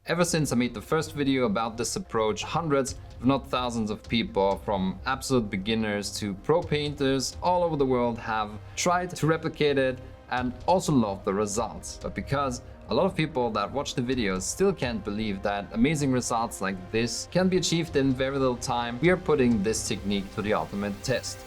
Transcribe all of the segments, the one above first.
Ever since I made the first video about this approach, hundreds, if not thousands of people from absolute beginners to pro painters all over the world have tried to replicate it and also love the results. But because a lot of people that watch the videos still can't believe that amazing results like this can be achieved in very little time, we are putting this technique to the ultimate test.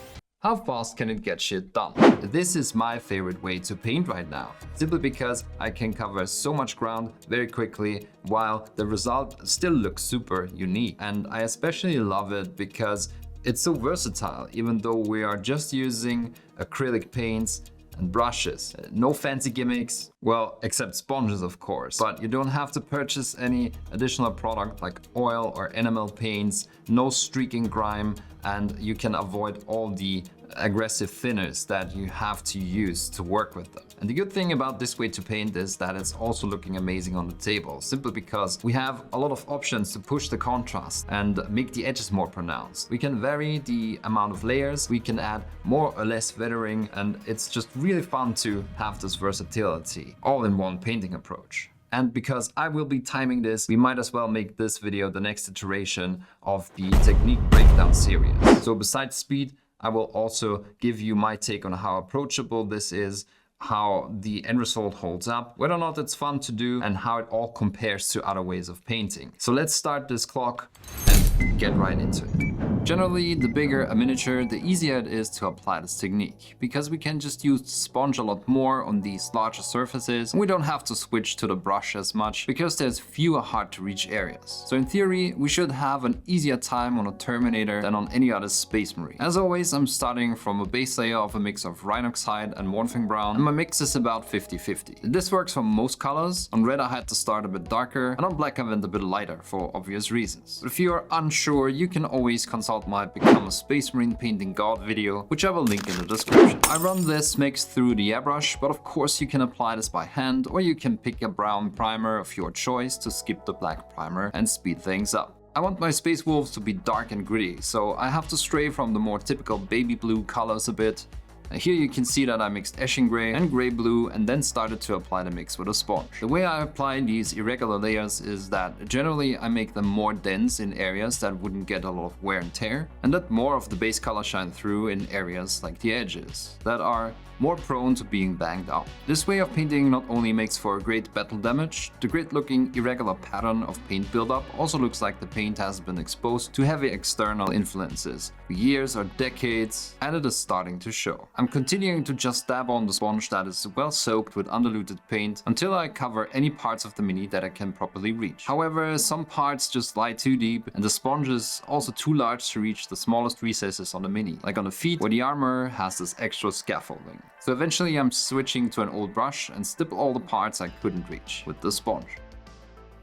How fast can it get shit done? This is my favorite way to paint right now, simply because I can cover so much ground very quickly while the result still looks super unique. And I especially love it because it's so versatile, even though we are just using acrylic paints and brushes. No fancy gimmicks, well, except sponges of course, but you don't have to purchase any additional product like oil or enamel paints, no streaking grime, and you can avoid all the aggressive thinners that you have to use to work with them. And the good thing about this way to paint is that it's also looking amazing on the table, simply because we have a lot of options to push the contrast and make the edges more pronounced. We can vary the amount of layers, we can add more or less weathering, and it's just really fun to have this versatility all in one painting approach. And because I will be timing this, we might as well make this video the next iteration of the technique breakdown series. So besides speed, I will also give you my take on how approachable this is, how the end result holds up, whether or not it's fun to do, and how it all compares to other ways of painting. So let's start this clock and get right into it. Generally, the bigger a miniature, the easier it is to apply this technique, because we can just use the sponge a lot more on these larger surfaces, and we don't have to switch to the brush as much, because there's fewer hard to reach areas. So in theory, we should have an easier time on a Terminator than on any other Space Marine. As always, I'm starting from a base layer of a mix of Rhinox hide and Morphing Brown, and my mix is about 50-50. This works for most colors. On red I had to start a bit darker, and on black I went a bit lighter for obvious reasons. But if you are unsure, you can always consult my Become a Space Marine Painting God video, which I will link in the description. I run this mix through the airbrush, but of course you can apply this by hand, or you can pick a brown primer of your choice to skip the black primer and speed things up. I want my Space Wolves to be dark and gritty, so I have to stray from the more typical baby blue colors a bit. Here you can see that I mixed Ashen Grey and Grey Blue and then started to apply the mix with a sponge. The way I apply these irregular layers is that generally I make them more dense in areas that wouldn't get a lot of wear and tear, and let more of the base color shine through in areas like the edges that are more prone to being banged up. This way of painting not only makes for great battle damage, the great looking irregular pattern of paint buildup also looks like the paint has been exposed to heavy external influences for years or decades, and it is starting to show. I'm continuing to just dab on the sponge that is well soaked with undiluted paint until I cover any parts of the mini that I can properly reach. However, some parts just lie too deep, and the sponge is also too large to reach the smallest recesses on the mini, like on the feet where the armor has this extra scaffolding. So eventually I'm switching to an old brush and stipple all the parts I couldn't reach with the sponge.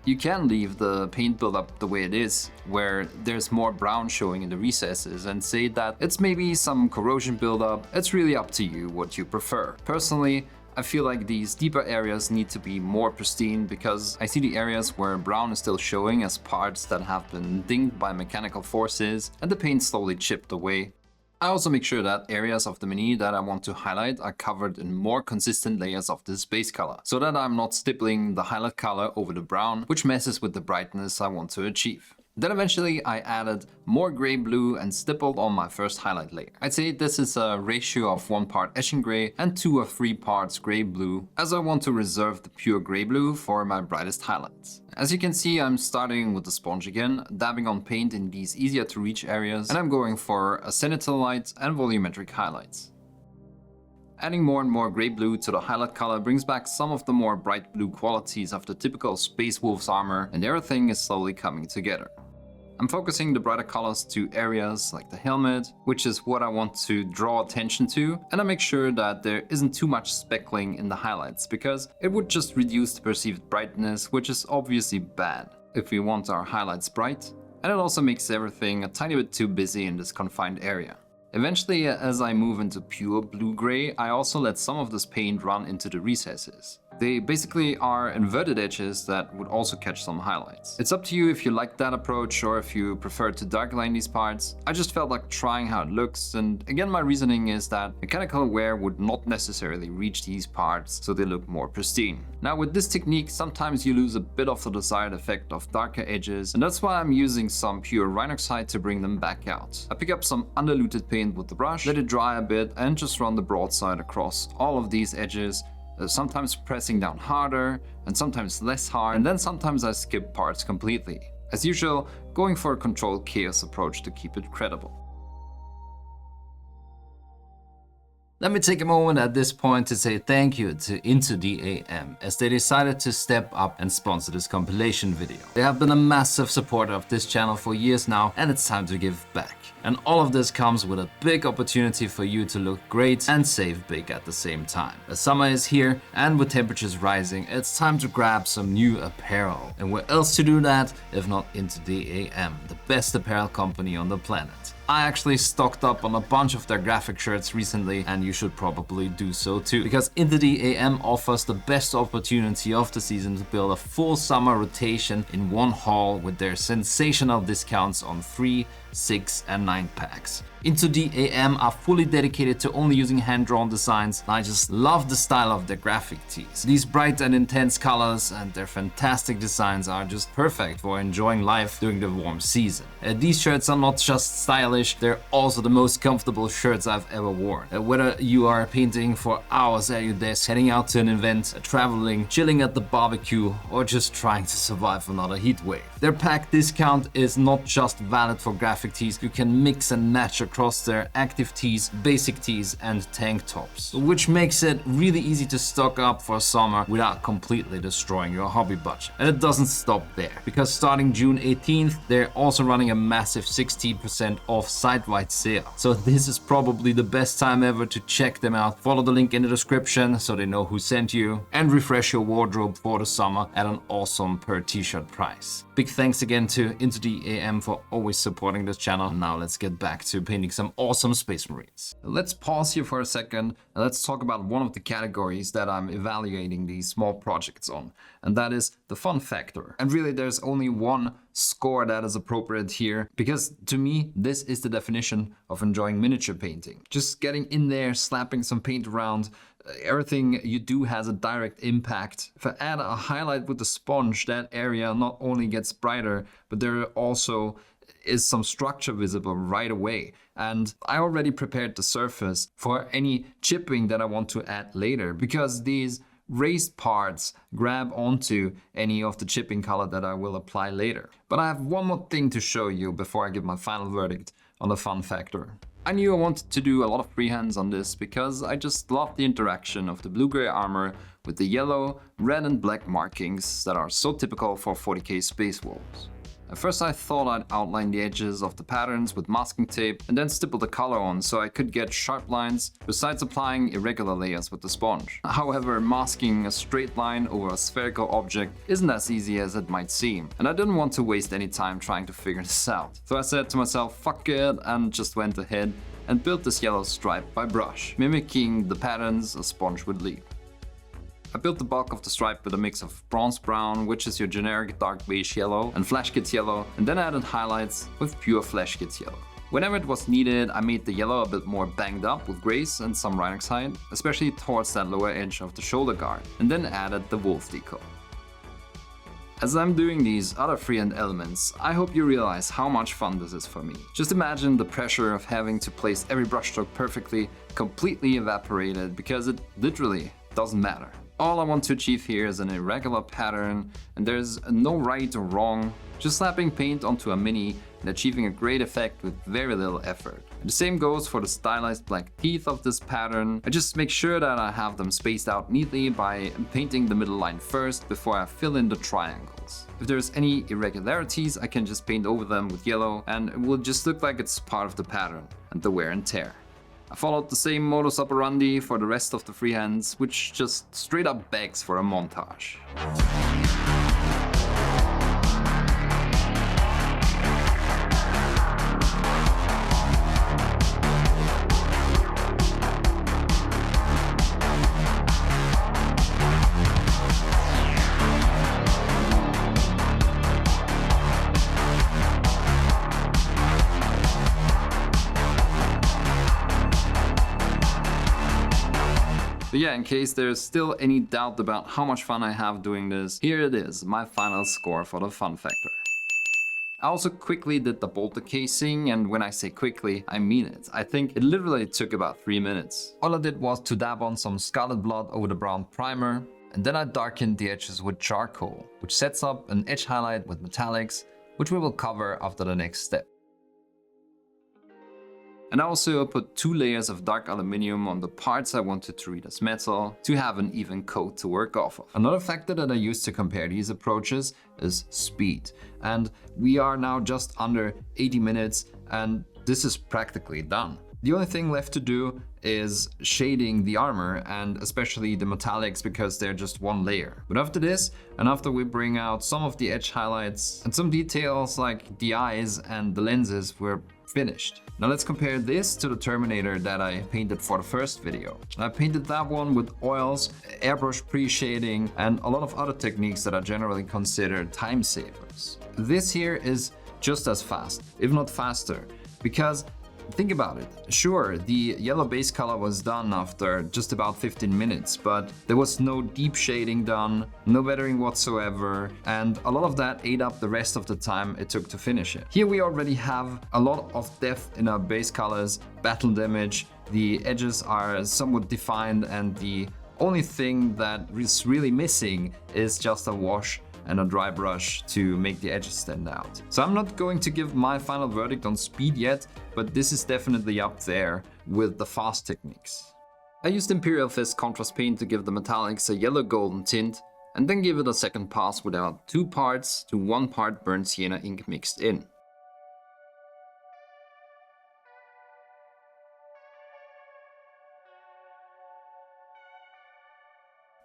You can leave the paint buildup the way it is, where there's more brown showing in the recesses, and say that it's maybe some corrosion buildup. It's really up to you what you prefer. Personally, I feel like these deeper areas need to be more pristine, because I see the areas where brown is still showing as parts that have been dinged by mechanical forces and the paint slowly chipped away. I also make sure that areas of the mini that I want to highlight are covered in more consistent layers of this base color, so that I'm not stippling the highlight color over the brown, which messes with the brightness I want to achieve. Then eventually I added more Grey Blue and stippled on my first highlight layer. I'd say this is a ratio of 1 part Ashen Grey and 2 or 3 parts Grey Blue, as I want to reserve the pure Grey Blue for my brightest highlights. As you can see, I'm starting with the sponge again, dabbing on paint in these easier to reach areas, and I'm going for acetyl light and volumetric highlights. Adding more and more Grey Blue to the highlight color brings back some of the more bright blue qualities of the typical Space Wolf's armor, and everything is slowly coming together. I'm focusing the brighter colors to areas like the helmet, which is what I want to draw attention to, and I make sure that there isn't too much speckling in the highlights, because it would just reduce the perceived brightness, which is obviously bad if we want our highlights bright, and it also makes everything a tiny bit too busy in this confined area. Eventually, as I move into pure blue-gray, I also let some of this paint run into the recesses. They basically are inverted edges that would also catch some highlights. It's up to you if you like that approach or if you prefer to darkline these parts. I just felt like trying how it looks, and again my reasoning is that mechanical wear would not necessarily reach these parts so they look more pristine. Now with this technique sometimes you lose a bit of the desired effect of darker edges, and that's why I'm using some pure Rhinoxide to bring them back out. I pick up some undiluted paint with the brush, let it dry a bit and just run the broadside across all of these edges, sometimes pressing down harder and sometimes less hard, and then sometimes I skip parts completely. As usual, going for a controlled chaos approach to keep it credible. Let me take a moment at this point to say thank you to Into DAM, as they decided to step up and sponsor this compilation video. They have been a massive supporter of this channel for years now, and it's time to give back. And all of this comes with a big opportunity for you to look great and save big at the same time. As summer is here, and with temperatures rising, it's time to grab some new apparel. And where else to do that if not Into DAM, the best apparel company on the planet. I actually stocked up on a bunch of their graphic shirts recently, and you should probably do so too, because Into DAM offers the best opportunity of the season to build a full summer rotation in one haul with their sensational discounts on 3, 6 and 9 packs. Into DAM are fully dedicated to only using hand-drawn designs, and I just love the style of their graphic tees. These bright and intense colors and their fantastic designs are just perfect for enjoying life during the warm season. These shirts are not just stylish, they're also the most comfortable shirts I've ever worn. Whether you are painting for hours at your desk, heading out to an event, traveling, chilling at the barbecue, or just trying to survive another heat wave. Their pack discount is not just valid for graphic tees, you can mix and match across their active tees, basic tees and tank tops, which makes it really easy to stock up for summer without completely destroying your hobby budget. And it doesn't stop there, because starting June 18th they're also running a massive 60% off site-wide sale. So this is probably the best time ever to check them out. Follow the link in the description so they know who sent you, and refresh your wardrobe for the summer at an awesome per t-shirt price. Big thanks again to Into DAM for always supporting this channel. Now let's get back to painting some awesome Space Marines. Let's pause here for a second and let's talk about one of the categories that I'm evaluating these small projects on, and that is the fun factor. And really there's only one score that is appropriate here, because to me this is the definition of enjoying miniature painting. Just getting in there, slapping some paint around, everything you do has a direct impact. If I add a highlight with the sponge, that area not only gets brighter, but there also is some structure visible right away. And I already prepared the surface for any chipping that I want to add later, because these raised parts grab onto any of the chipping color that I will apply later. But I have one more thing to show you before I give my final verdict on the fun factor. I knew I wanted to do a lot of freehands on this because I just love the interaction of the blue-gray armor with the yellow, red and black markings that are so typical for 40k Space Wolves. At first I thought I'd outline the edges of the patterns with masking tape and then stipple the color on so I could get sharp lines, besides applying irregular layers with the sponge. However, masking a straight line over a spherical object isn't as easy as it might seem, and I didn't want to waste any time trying to figure this out. So I said to myself, fuck it, and just went ahead and built this yellow stripe by brush, mimicking the patterns a sponge would leave. I built the bulk of the stripe with a mix of bronze brown, which is your generic dark beige yellow, and flesh kit yellow, and then added highlights with pure flesh kit yellow. Whenever it was needed, I made the yellow a bit more banged up with grays and some Rhinoxide, especially towards that lower edge of the shoulder guard, and then added the wolf decal. As I'm doing these other freehand elements, I hope you realize how much fun this is for me. Just imagine the pressure of having to place every brushstroke perfectly, completely evaporated, because it literally doesn't matter. All I want to achieve here is an irregular pattern, and there's no right or wrong, just slapping paint onto a mini and achieving a great effect with very little effort. The same goes for the stylized black teeth of this pattern. I just make sure that I have them spaced out neatly by painting the middle line first before I fill in the triangles. If there's any irregularities, I can just paint over them with yellow and it will just look like it's part of the pattern and the wear and tear. I followed the same modus operandi for the rest of the freehands, which just straight up begs for a montage. But yeah, in case there's still any doubt about how much fun I have doing this, here it is, my final score for the fun factor. I also quickly did the bolter casing, and when I say quickly, I mean it. I think it literally took about 3 minutes. All I did was to dab on some scarlet blood over the brown primer, and then I darkened the edges with charcoal, which sets up an edge highlight with metallics, which we will cover after the next step. And I also put 2 layers of dark aluminium on the parts I wanted to read as metal to have an even coat to work off of. Another factor that I use to compare these approaches is speed. And we are now just under 80 minutes and this is practically done. The only thing left to do is shading the armor and especially the metallics because they're just 1 layer. But after this, and after we bring out some of the edge highlights and some details like the eyes and the lenses, we're finished. Now let's compare this to the Terminator that I painted for the first video. I painted that one with oils, airbrush pre-shading, and a lot of other techniques that are generally considered time savers. This here is just as fast, if not faster, because think about it. Sure, the yellow base color was done after just about 15 minutes, but there was no deep shading done, no weathering whatsoever, and a lot of that ate up the rest of the time it took to finish it. Here we already have a lot of depth in our base colors, battle damage, the edges are somewhat defined, and the only thing that is really missing is just a wash and a dry brush to make the edges stand out. So I'm not going to give my final verdict on speed yet, but this is definitely up there with the fast techniques. I used Imperial Fist contrast paint to give the metallics a yellow golden tint, and then give it a second pass with about 2 parts to 1 part burnt sienna ink mixed in.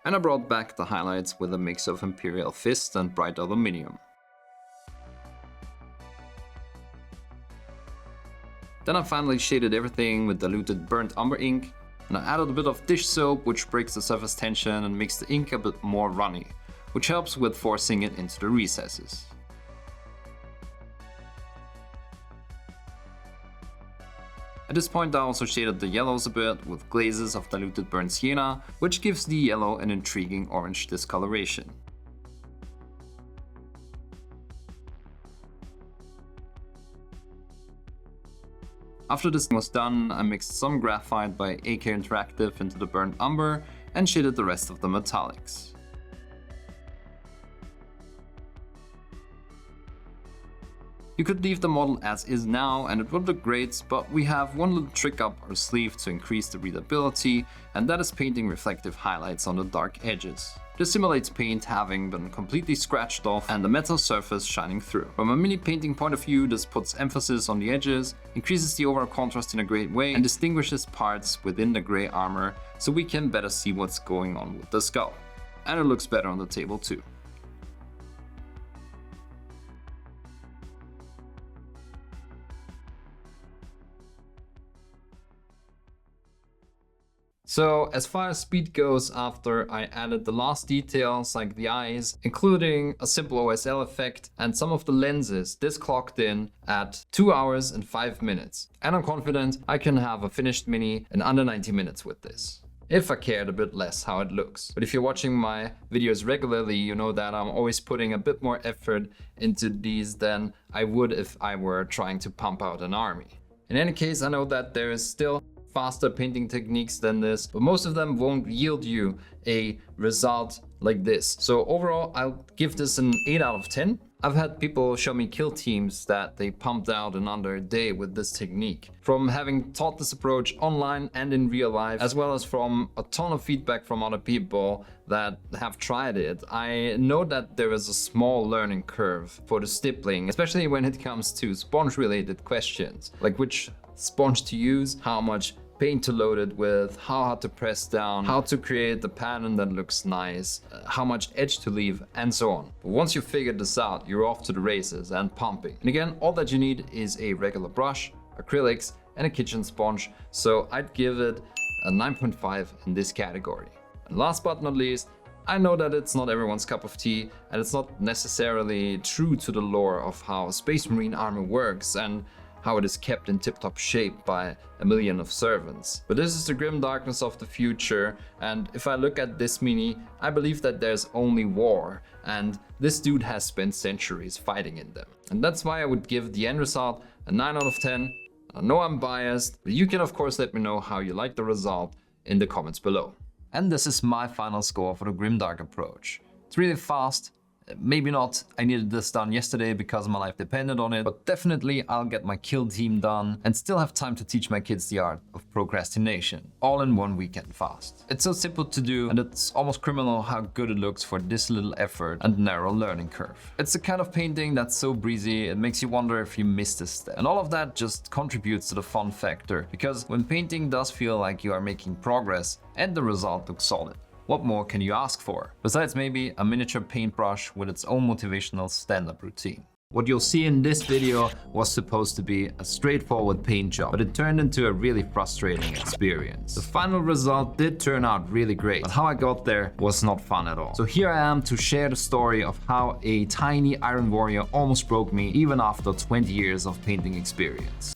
And I brought back the highlights with a mix of Imperial Fist and bright aluminium. Then I finally shaded everything with diluted burnt umber ink, and I added a bit of dish soap which breaks the surface tension and makes the ink a bit more runny, which helps with forcing it into the recesses. At this point I also shaded the yellows a bit with glazes of diluted burnt sienna, which gives the yellow an intriguing orange discoloration. After this was done, I mixed some graphite by AK Interactive into the burnt umber and shaded the rest of the metallics. You could leave the model as is now and it would look great, but we have one little trick up our sleeve to increase the readability, and that is painting reflective highlights on the dark edges. This simulates paint having been completely scratched off and the metal surface shining through. From a mini painting point of view, this puts emphasis on the edges, increases the overall contrast in a great way, and distinguishes parts within the grey armor so we can better see what's going on with the skull. And it looks better on the table too. So as far as speed goes, after I added the last details like the eyes, including a simple OSL effect and some of the lenses, this clocked in at 2 hours and 5 minutes. And I'm confident I can have a finished mini in under 90 minutes with this, if I cared a bit less how it looks. But if you're watching my videos regularly, you know that I'm always putting a bit more effort into these than I would if I were trying to pump out an army. In any case, I know that there is still faster painting techniques than this, but most of them won't yield you a result like this. So overall, I'll give this an 8 out of 10. I've had people show me kill teams that they pumped out in under a day with this technique. From having taught this approach online and in real life, as well as from a ton of feedback from other people that have tried it, I know that there is a small learning curve for the stippling, especially when it comes to sponge related questions, like which sponge to use, how much paint to load it with, how hard to press down, how to create a pattern that looks nice, how much edge to leave, and so on. But once you figured this out, you're off to the races and pumping. And again, all that you need is a regular brush, acrylics, and a kitchen sponge, so I'd give it a 9.5 in this category. And last but not least, I know that it's not everyone's cup of tea, and it's not necessarily true to the lore of how Space Marine armor works and how it is kept in tip-top shape by a million of servants. But this is the grim darkness of the future, and if I look at this mini, I believe that there's only war, and this dude has spent centuries fighting in them. And that's why I would give the end result a 9 out of 10. I know I'm biased, but you can of course let me know how you like the result in the comments below. And this is my final score for the Grimdark approach. It's really fast. Maybe not, I needed this done yesterday because my life depended on it, but definitely I'll get my kill team done and still have time to teach my kids the art of procrastination, all in one weekend fast. It's so simple to do, and it's almost criminal how good it looks for this little effort and narrow learning curve. It's the kind of painting that's so breezy, it makes you wonder if you missed a step. And all of that just contributes to the fun factor, because when painting does feel like you are making progress and the result looks solid, what more can you ask for? Besides maybe a miniature paintbrush with its own motivational stand-up routine. What you'll see in this video was supposed to be a straightforward paint job, but it turned into a really frustrating experience. The final result did turn out really great, but how I got there was not fun at all. So here I am to share the story of how a tiny Iron Warrior almost broke me even after 20 years of painting experience.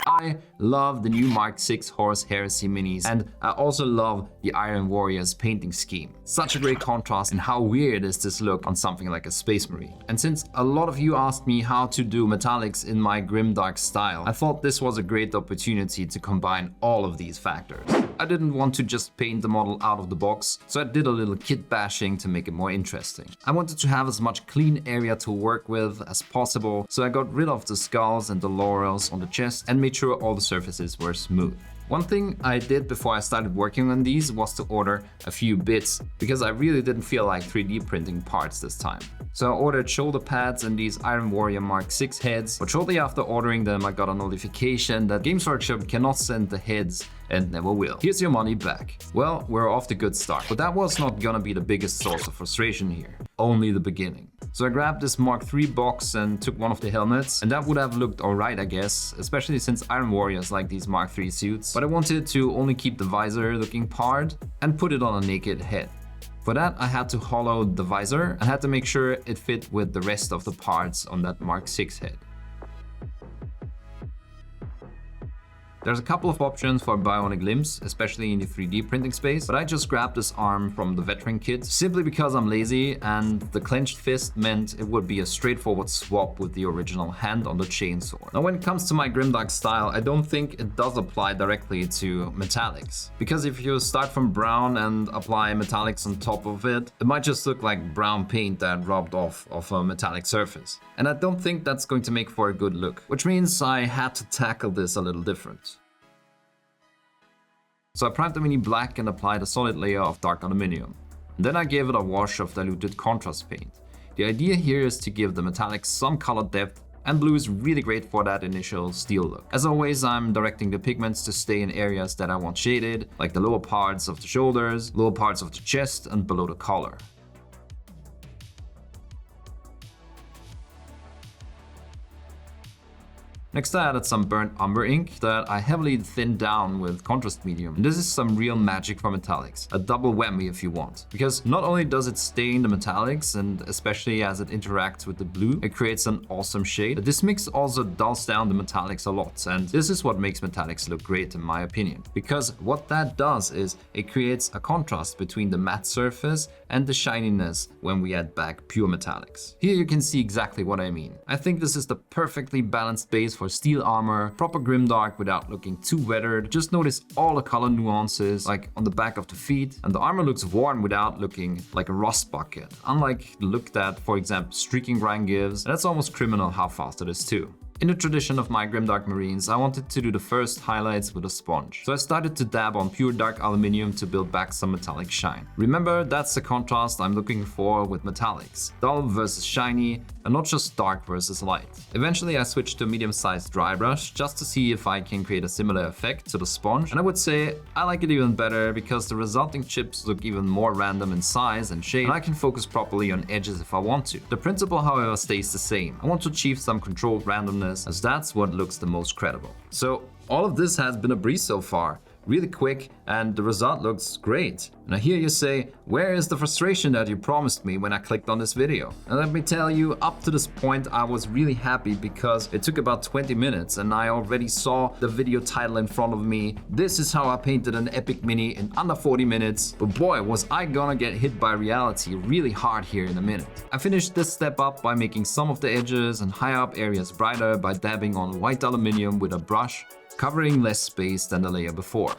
I love the new Mark 6 Horse Heresy minis, and I also love the Iron Warrior's painting scheme. Such a great contrast, and how weird is this look on something like a Space Marine. And since a lot of you asked me how to do metallics in my Grimdark style, I thought this was a great opportunity to combine all of these factors. I didn't want to just paint the model out of the box, so I did a little kit bashing to make it more interesting. I wanted to have as much clean area to work with as possible, so I got rid of the skulls and the laurels on the chest and made sure all the surfaces were smooth. One thing I did before I started working on these was to order a few bits, because I really didn't feel like 3D printing parts this time. So I ordered shoulder pads and these Iron Warrior Mark 6 heads, but shortly after ordering them I got a notification that Games Workshop cannot send the heads and never will. Here's your money back. Well, we're off to a good start, but that was not gonna be the biggest source of frustration here. Only the beginning. So I grabbed this Mark III box and took one of the helmets, and that would have looked alright I guess, especially since Iron Warriors like these Mark III suits, but I wanted to only keep the visor looking part and put it on a naked head. For that I had to hollow the visor and had to make sure it fit with the rest of the parts on that Mark VI head. There's a couple of options for bionic limbs, especially in the 3D printing space, but I just grabbed this arm from the veteran kit simply because I'm lazy, and the clenched fist meant it would be a straightforward swap with the original hand on the chainsaw. Now when it comes to my Grimdark style, I don't think it does apply directly to metallics, because if you start from brown and apply metallics on top of it, it might just look like brown paint that rubbed off of a metallic surface. And I don't think that's going to make for a good look, which means I had to tackle this a little different. So I primed the mini black and applied a solid layer of dark aluminium. And then I gave it a wash of diluted contrast paint. The idea here is to give the metallics some color depth, and blue is really great for that initial steel look. As always, I'm directing the pigments to stay in areas that I want shaded, like the lower parts of the shoulders, lower parts of the chest, and below the collar. Next I added some burnt umber ink that I heavily thinned down with contrast medium. And this is some real magic for metallics, a double whammy if you want. Because not only does it stain the metallics, and especially as it interacts with the blue, it creates an awesome shade, but this mix also dulls down the metallics a lot, and this is what makes metallics look great in my opinion. Because what that does is it creates a contrast between the matte surface and the shininess when we add back pure metallics. Here you can see exactly what I mean. I think this is the perfectly balanced base for steel armor, proper grimdark without looking too weathered. Just notice all the color nuances, like on the back of the feet, and the armor looks worn without looking like a rust bucket, unlike the look that, for example, Streaking Grind gives, and that's almost criminal how fast it is too. In the tradition of my Grimdark Marines, I wanted to do the first highlights with a sponge. So I started to dab on pure dark aluminium to build back some metallic shine. Remember, that's the contrast I'm looking for with metallics. Dull versus shiny, and not just dark versus light. Eventually I switched to a medium-sized dry brush just to see if I can create a similar effect to the sponge, and I would say I like it even better because the resulting chips look even more random in size and shape, and I can focus properly on edges if I want to. The principle, however, stays the same. I want to achieve some controlled randomness, as that's what looks the most credible. So all of this has been a breeze so far. really quick, and the result looks great. And I hear you say, where is the frustration that you promised me when I clicked on this video? And let me tell you, up to this point I was really happy because it took about 20 minutes and I already saw the video title in front of me. This is how I painted an epic mini in under 40 minutes. But boy, was I gonna get hit by reality really hard here in a minute. I finished this step up by making some of the edges and higher up areas brighter by dabbing on white aluminium with a brush, covering less space than the layer before.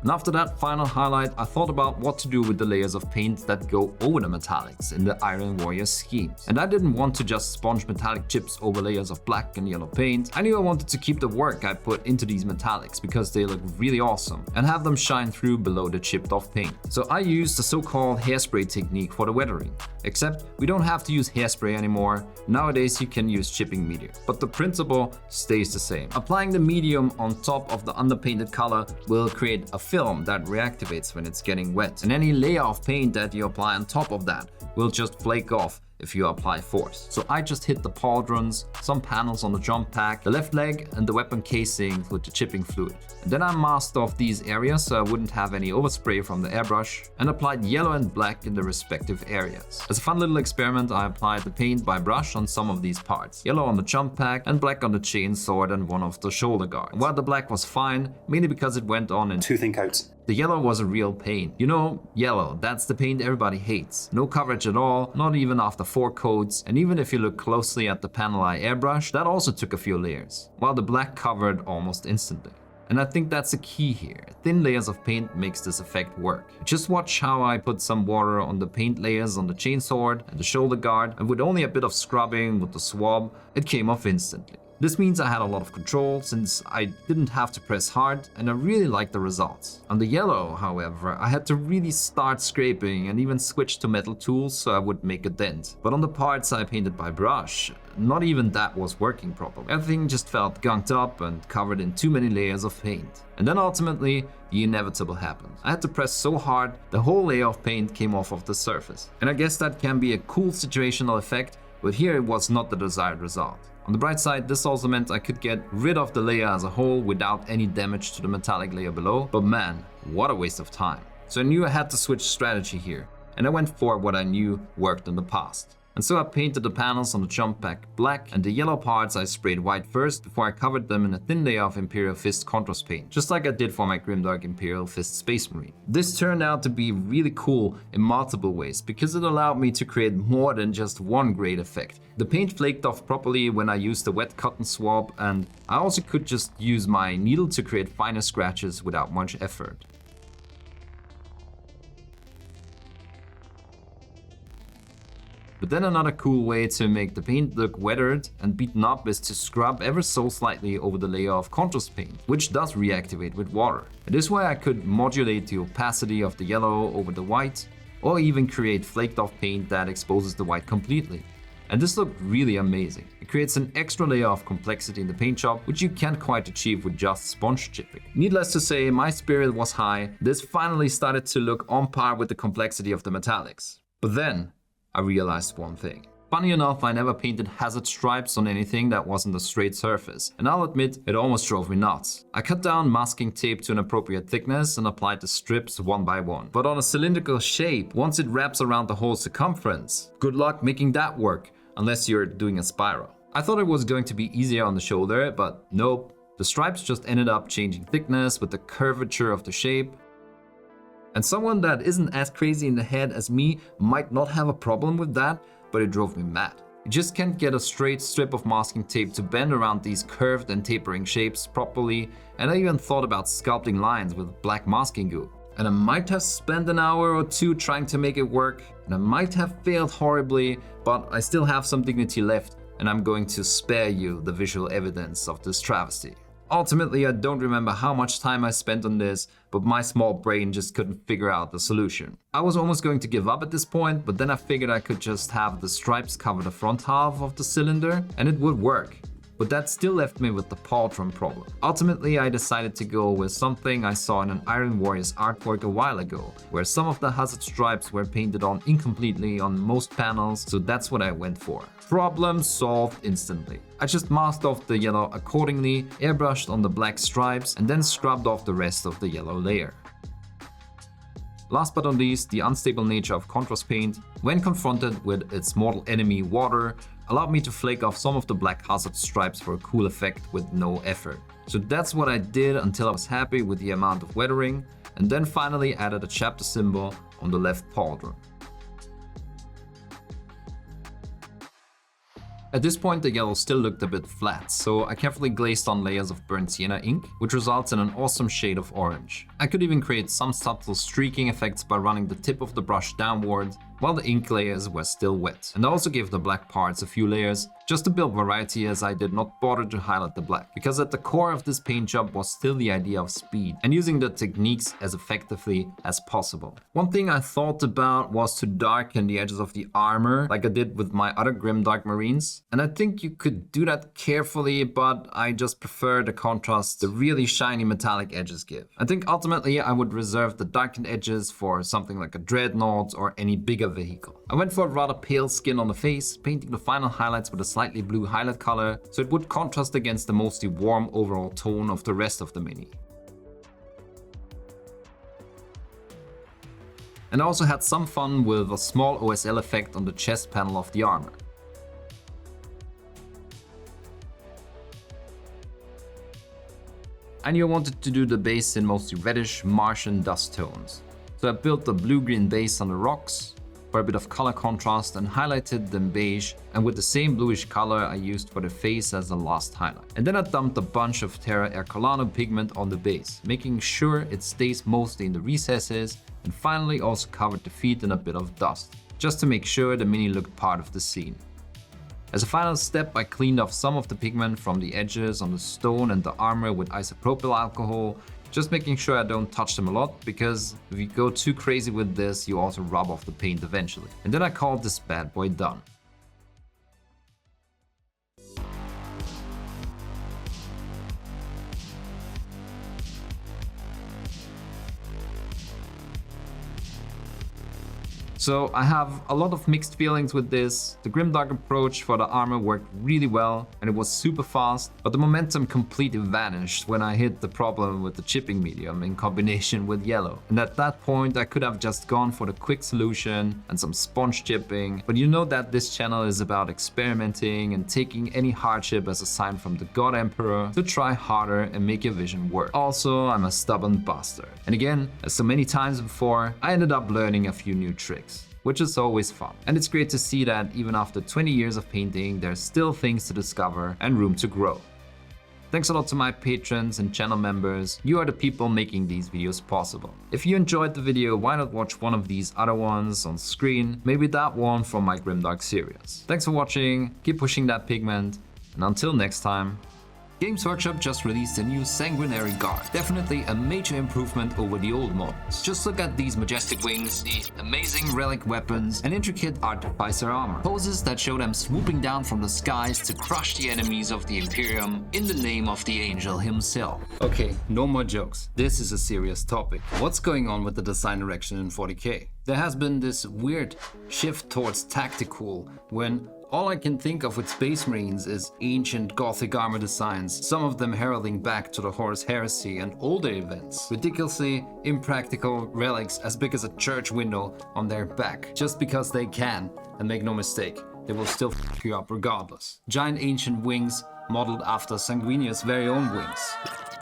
And after that final highlight, I thought about what to do with the layers of paint that go over the metallics in the Iron Warrior scheme. And I didn't want to just sponge metallic chips over layers of black and yellow paint. I knew I wanted to keep the work I put into these metallics because they look really awesome and have them shine through below the chipped off paint. So I used the so-called hairspray technique for the weathering. Except we don't have to use hairspray anymore. Nowadays you can use chipping medium. But the principle stays the same. Applying the medium on top of the underpainted color will create a film that reactivates when it's getting wet. And any layer of paint that you apply on top of that will just flake off if you apply force. So I just hit the pauldrons, some panels on the jump pack, the left leg and the weapon casing with the chipping fluid. And then I masked off these areas so I wouldn't have any overspray from the airbrush and applied yellow and black in the respective areas. As a fun little experiment, I applied the paint by brush on some of these parts. Yellow on the jump pack and black on the chain sword and one of the shoulder guards. While the black was fine, mainly because it went on in 2 thin coats. The yellow was a real pain. You know, yellow, that's the paint everybody hates. No coverage at all, not even after 4 coats, and even if you look closely at the panel I airbrushed, that also took a few layers, while the black covered almost instantly. And I think that's the key here. Thin layers of paint makes this effect work. Just watch how I put some water on the paint layers on the chainsword and the shoulder guard, and with only a bit of scrubbing with the swab, it came off instantly. This means I had a lot of control since I didn't have to press hard, and I really liked the results. On the yellow, however, I had to really start scraping and even switch to metal tools so I would make a dent. But on the parts I painted by brush, not even that was working properly. Everything just felt gunked up and covered in too many layers of paint. And then ultimately, the inevitable happened. I had to press so hard, the whole layer of paint came off of the surface. And I guess that can be a cool situational effect, but here it was not the desired result. On the bright side, this also meant I could get rid of the layer as a whole without any damage to the metallic layer below, but man, what a waste of time. So I knew I had to switch strategy here, and I went for what I knew worked in the past. And so I painted the panels on the jump pack black, and the yellow parts I sprayed white first before I covered them in a thin layer of Imperial Fist contrast paint, just like I did for my Grimdark Imperial Fist Space Marine. This turned out to be really cool in multiple ways because it allowed me to create more than just one great effect. The paint flaked off properly when I used the wet cotton swab, and I also could just use my needle to create finer scratches without much effort. But then another cool way to make the paint look weathered and beaten up is to scrub ever so slightly over the layer of contrast paint, which does reactivate with water. This way I could modulate the opacity of the yellow over the white, or even create flaked off paint that exposes the white completely. And this looked really amazing. It creates an extra layer of complexity in the paint job, which you can't quite achieve with just sponge chipping. Needless to say, my spirit was high. This finally started to look on par with the complexity of the metallics. But then, I realized one thing. Funny enough, I never painted hazard stripes on anything that wasn't a straight surface, and I'll admit it almost drove me nuts. I cut down masking tape to an appropriate thickness and applied the strips one by one. But on a cylindrical shape, once it wraps around the whole circumference, good luck making that work, unless you're doing a spiral. I thought it was going to be easier on the shoulder, but nope. The stripes just ended up changing thickness with the curvature of the shape. And someone that isn't as crazy in the head as me might not have a problem with that, but it drove me mad. You just can't get a straight strip of masking tape to bend around these curved and tapering shapes properly, and I even thought about sculpting lines with black masking goo. And I might have spent an hour or two trying to make it work, and I might have failed horribly, but I still have some dignity left, and I'm going to spare you the visual evidence of this travesty. Ultimately, I don't remember how much time I spent on this, but my small brain just couldn't figure out the solution. I was almost going to give up at this point, but then I figured I could just have the stripes cover the front half of the cylinder, and it would work. but that still left me with the pauldron problem. Ultimately, I decided to go with something I saw in an Iron Warriors artwork a while ago, where some of the hazard stripes were painted on incompletely on most panels, so that's what I went for. Problem solved instantly. I just masked off the yellow accordingly, airbrushed on the black stripes, and then scrubbed off the rest of the yellow layer. Last but not least, the unstable nature of contrast paint, when confronted with its mortal enemy water, allowed me to flake off some of the black hazard stripes for a cool effect with no effort. So that's what I did until I was happy with the amount of weathering, and then finally added a chapter symbol on the left pauldron. At this point the yellow still looked a bit flat, so I carefully glazed on layers of burnt sienna ink, which results in an awesome shade of orange. I could even create some subtle streaking effects by running the tip of the brush downward while the ink layers were still wet. And I also gave the black parts a few layers, just to build variety, as I did not bother to highlight the black, because at the core of this paint job was still the idea of speed and using the techniques as effectively as possible. One thing I thought about was to darken the edges of the armor like I did with my other Grimdark Marines, and I think you could do that carefully, but I just prefer the contrast the really shiny metallic edges give. I think ultimately I would reserve the darkened edges for something like a dreadnought or any bigger vehicle. I went for a rather pale skin on the face, painting the final highlights with a slightly blue highlight color so it would contrast against the mostly warm overall tone of the rest of the mini. And I also had some fun with a small OSL effect on the chest panel of the armor. I knew I wanted to do the base in mostly reddish Martian dust tones, so I built the blue-green base on the rocks for a bit of color contrast and highlighted them beige, and with the same bluish color I used for the face as the last highlight. And then I dumped a bunch of Terra Herculano pigment on the base, making sure it stays mostly in the recesses, and finally also covered the feet in a bit of dust, just to make sure the mini looked part of the scene. As a final step, I cleaned off some of the pigment from the edges on the stone and the armor with isopropyl alcohol, just making sure I don't touch them a lot, because if you go too crazy with this, you also rub off the paint eventually. And then I called this bad boy done. So I have a lot of mixed feelings with this. The Grimdark approach for the armor worked really well and it was super fast, but the momentum completely vanished when I hit the problem with the chipping medium in combination with yellow. And at that point I could have just gone for the quick solution and some sponge chipping, but you know that this channel is about experimenting and taking any hardship as a sign from the God Emperor to try harder and make your vision work. Also, I'm a stubborn bastard. And again, as so many times before, I ended up learning a few new tricks, which is always fun. And it's great to see that even after 20 years of painting, there's still things to discover and room to grow. Thanks a lot to my patrons and channel members. You are the people making these videos possible. If you enjoyed the video, why not watch one of these other ones on screen? Maybe that one from my Grimdark series. Thanks for watching, keep pushing that pigment, and until next time. Games Workshop just released a new Sanguinary guard. Definitely a major improvement over the old models. Just look at these majestic wings, the amazing relic weapons, and intricate artificer armor. Poses that show them swooping down from the skies to crush the enemies of the Imperium in the name of the angel himself. Okay, no more jokes. This is a serious topic. What's going on with the design direction in 40k? There has been this weird shift towards tactical when all I can think of with Space Marines is ancient Gothic armor designs, some of them heralding back to the Horus Heresy and older events. Ridiculously impractical relics as big as a church window on their back, just because they can, and make no mistake, they will still f you up regardless. Giant ancient wings modeled after Sanguinius' very own wings.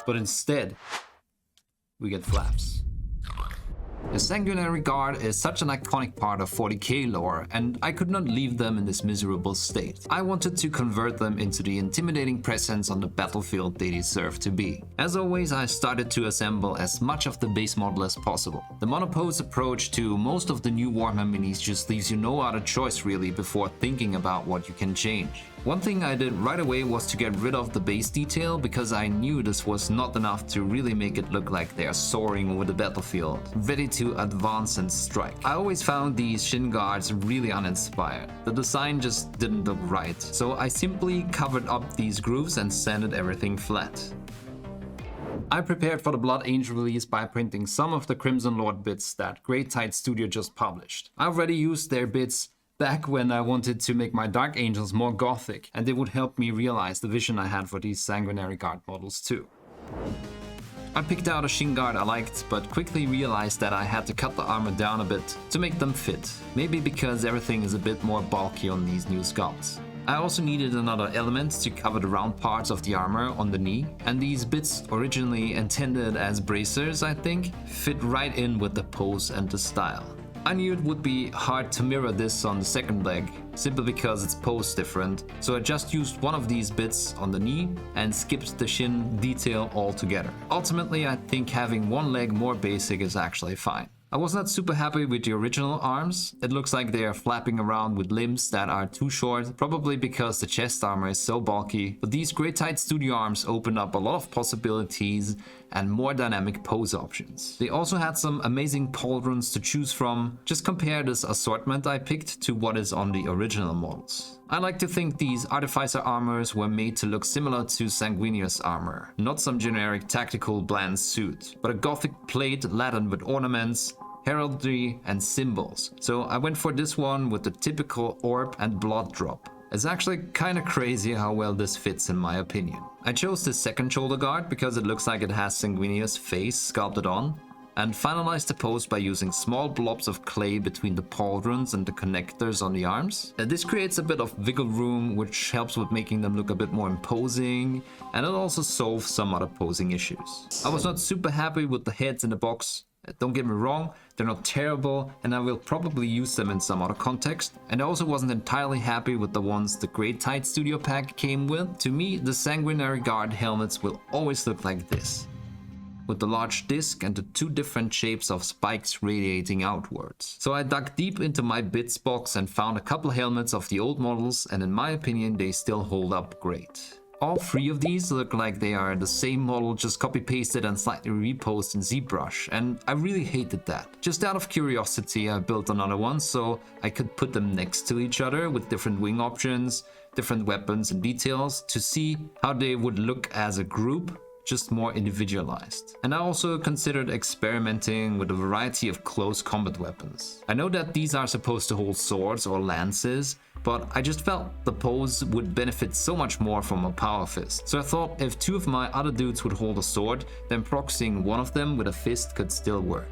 But instead, we get flaps. The Sanguinary Guard is such an iconic part of 40k lore, and I could not leave them in this miserable state. I wanted to convert them into the intimidating presence on the battlefield they deserve to be. As always, I started to assemble as much of the base model as possible. The monopose approach to most of the new Warhammer minis just leaves you no other choice really before thinking about what you can change. One thing I did right away was to get rid of the base detail because I knew this was not enough to really make it look like they are soaring over the battlefield, ready to advance and strike. I always found these shin guards really uninspired. The design just didn't look right, so I simply covered up these grooves and sanded everything flat. I prepared for the Blood Angel release by printing some of the Crimson Lord bits that Great Tide Studio just published. I already used their bits back when I wanted to make my Dark Angels more gothic, and they would help me realize the vision I had for these Sanguinary guard models too. I picked out a shin guard I liked, but quickly realized that I had to cut the armor down a bit to make them fit, maybe because everything is a bit more bulky on these new sculpts. I also needed another element to cover the round parts of the armor on the knee, and these bits, originally intended as bracers I think, fit right in with the pose and the style. I knew it would be hard to mirror this on the second leg, simply because its pose different, so I just used one of these bits on the knee and skipped the shin detail altogether. Ultimately, I think having one leg more basic is actually fine. I was not super happy with the original arms. It looks like they are flapping around with limbs that are too short, probably because the chest armor is so bulky, but these Great Tide Studio arms open up a lot of possibilities and more dynamic pose options. They also had some amazing pauldrons to choose from. Just compare this assortment I picked to what is on the original models. I like to think these Artificer armors were made to look similar to Sanguinius armor, not some generic tactical bland suit, but a gothic plate laden with ornaments, heraldry and symbols. So I went for this one with the typical orb and blood drop. It's actually kinda crazy how well this fits in my opinion. I chose this second shoulder guard because it looks like it has Sanguinius' face sculpted on, and finalized the pose by using small blobs of clay between the pauldrons and the connectors on the arms. This creates a bit of wiggle room, which helps with making them look a bit more imposing, and it also solves some other posing issues. I was not super happy with the heads in the box. Don't get me wrong, they're not terrible, and I will probably use them in some other context. And I also wasn't entirely happy with the ones the Great Tide Studio pack came with. To me, the Sanguinary Guard helmets will always look like this, with the large disc and the two different shapes of spikes radiating outwards. So I dug deep into my bits box and found a couple helmets of the old models, and in my opinion they still hold up great. All three of these look like they are the same model, just copy-pasted and slightly reposed in ZBrush, and I really hated that. Just out of curiosity, I built another one so I could put them next to each other with different wing options, different weapons and details to see how they would look as a group, just more individualized. And I also considered experimenting with a variety of close combat weapons. I know that these are supposed to hold swords or lances, but I just felt the pose would benefit so much more from a power fist. So I thought if two of my other dudes would hold a sword, then proxying one of them with a fist could still work.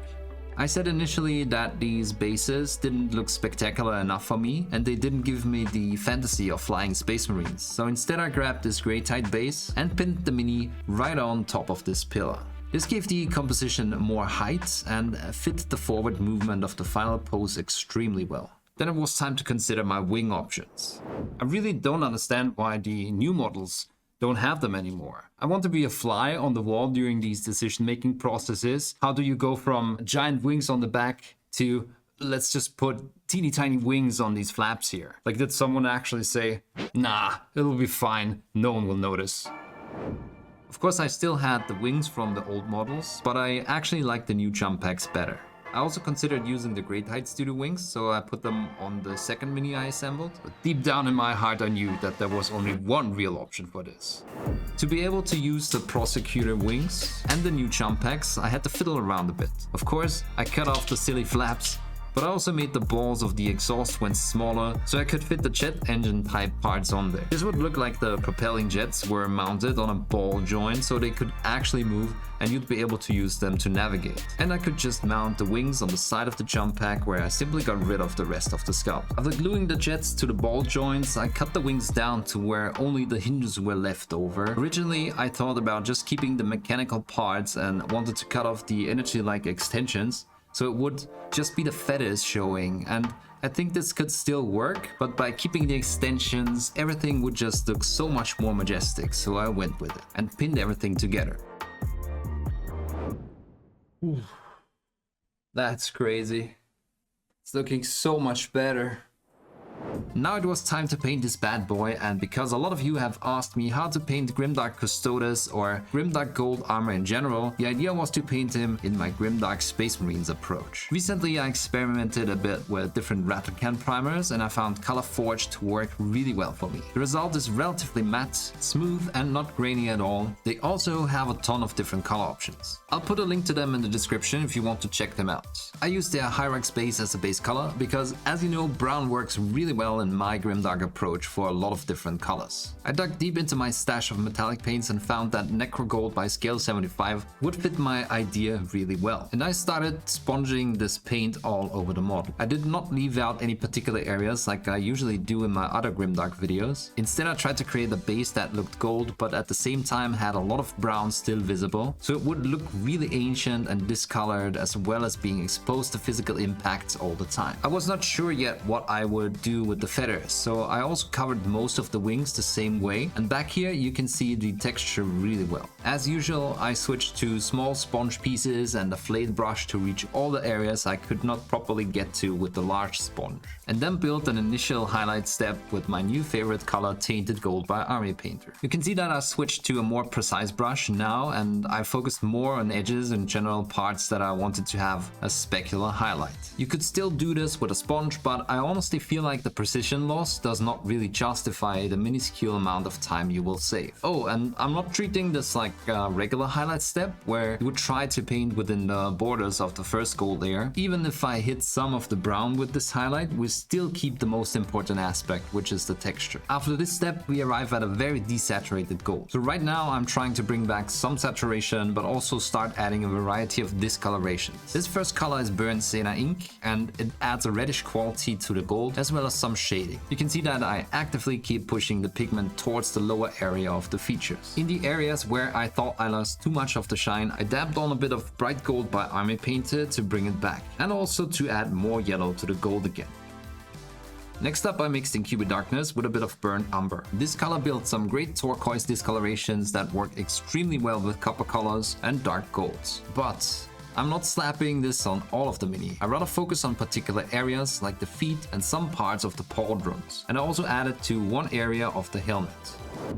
I said initially that these bases didn't look spectacular enough for me, and they didn't give me the fantasy of flying space marines. So instead I grabbed this Great Tide base and pinned the mini right on top of this pillar. This gave the composition more height and fit the forward movement of the final pose extremely well. Then it was time to consider my wing options. I really don't understand why the new models don't have them anymore. I want to be a fly on the wall during these decision-making processes. How do you go from giant wings on the back to let's just put teeny tiny wings on these flaps here? Like, did someone actually say, nah, it'll be fine, no one will notice? Of course, I still had the wings from the old models, but I actually like the new jump packs better. I also considered using the Great Tide Studio wings, so I put them on the second mini I assembled. But deep down in my heart I knew that there was only one real option for this. To be able to use the Prosecutor wings and the new jump packs, I had to fiddle around a bit. Of course, I cut off the silly flaps, but I also made the balls of the exhaust vents smaller so I could fit the jet engine type parts on there. This would look like the propelling jets were mounted on a ball joint so they could actually move and you'd be able to use them to navigate. And I could just mount the wings on the side of the jump pack where I simply got rid of the rest of the sculpt. After gluing the jets to the ball joints, I cut the wings down to where only the hinges were left over. Originally, I thought about just keeping the mechanical parts and wanted to cut off the energy-like extensions, so it would just be the feathers showing, and I think this could still work, but by keeping the extensions, everything would just look so much more majestic, so I went with it and pinned everything together. Ooh. That's crazy. It's looking so much better. Now it was time to paint this bad boy, and because a lot of you have asked me how to paint Grimdark Custodes or Grimdark Gold armor in general, the idea was to paint him in my Grimdark Space Marines approach. Recently I experimented a bit with different Rattlecan primers and I found Color Forge to work really well for me. The result is relatively matte, smooth and not grainy at all. They also have a ton of different color options. I'll put a link to them in the description if you want to check them out. I use their Hyrax base as a base color because, as you know, brown works really well in my Grimdark approach for a lot of different colors. I dug deep into my stash of metallic paints and found that Necro Gold by Scale 75 would fit my idea really well. And I started sponging this paint all over the model. I did not leave out any particular areas like I usually do in my other Grimdark videos. Instead I tried to create a base that looked gold but at the same time had a lot of brown still visible, so it would look really ancient and discolored as well as being exposed to physical impacts all the time. I was not sure yet what I would do with the feathers, so I also covered most of the wings the same way, and back here you can see the texture really well. As usual, I switched to small sponge pieces and a flayed brush to reach all the areas I could not properly get to with the large sponge, and then built an initial highlight step with my new favorite color, Tainted Gold by Army Painter. You can see that I switched to a more precise brush now, and I focused more on edges and general parts that I wanted to have a specular highlight. You could still do this with a sponge, but I honestly feel like the precision loss does not really justify the minuscule amount of time you will save. Oh, and I'm not treating this like a regular highlight step where you would try to paint within the borders of the first gold layer. Even if I hit some of the brown with this highlight, we still keep the most important aspect, which is the texture. After this step, we arrive at a very desaturated gold. So right now I'm trying to bring back some saturation, but also start adding a variety of discolorations. This first color is Burnt Sienna Ink, and it adds a reddish quality to the gold as well as some shading. You can see that I actively keep pushing the pigment towards the lower area of the features. In the areas where I thought I lost too much of the shine, I dabbed on a bit of Bright Gold by Army Painter to bring it back, and also to add more yellow to the gold again. Next up, I mixed Incubate Darkness with a bit of Burnt Umber. This color built some great turquoise discolorations that work extremely well with copper colors and dark golds. But I'm not slapping this on all of the mini. I rather focus on particular areas like the feet and some parts of the pauldrons. And I also added to one area of the helmet.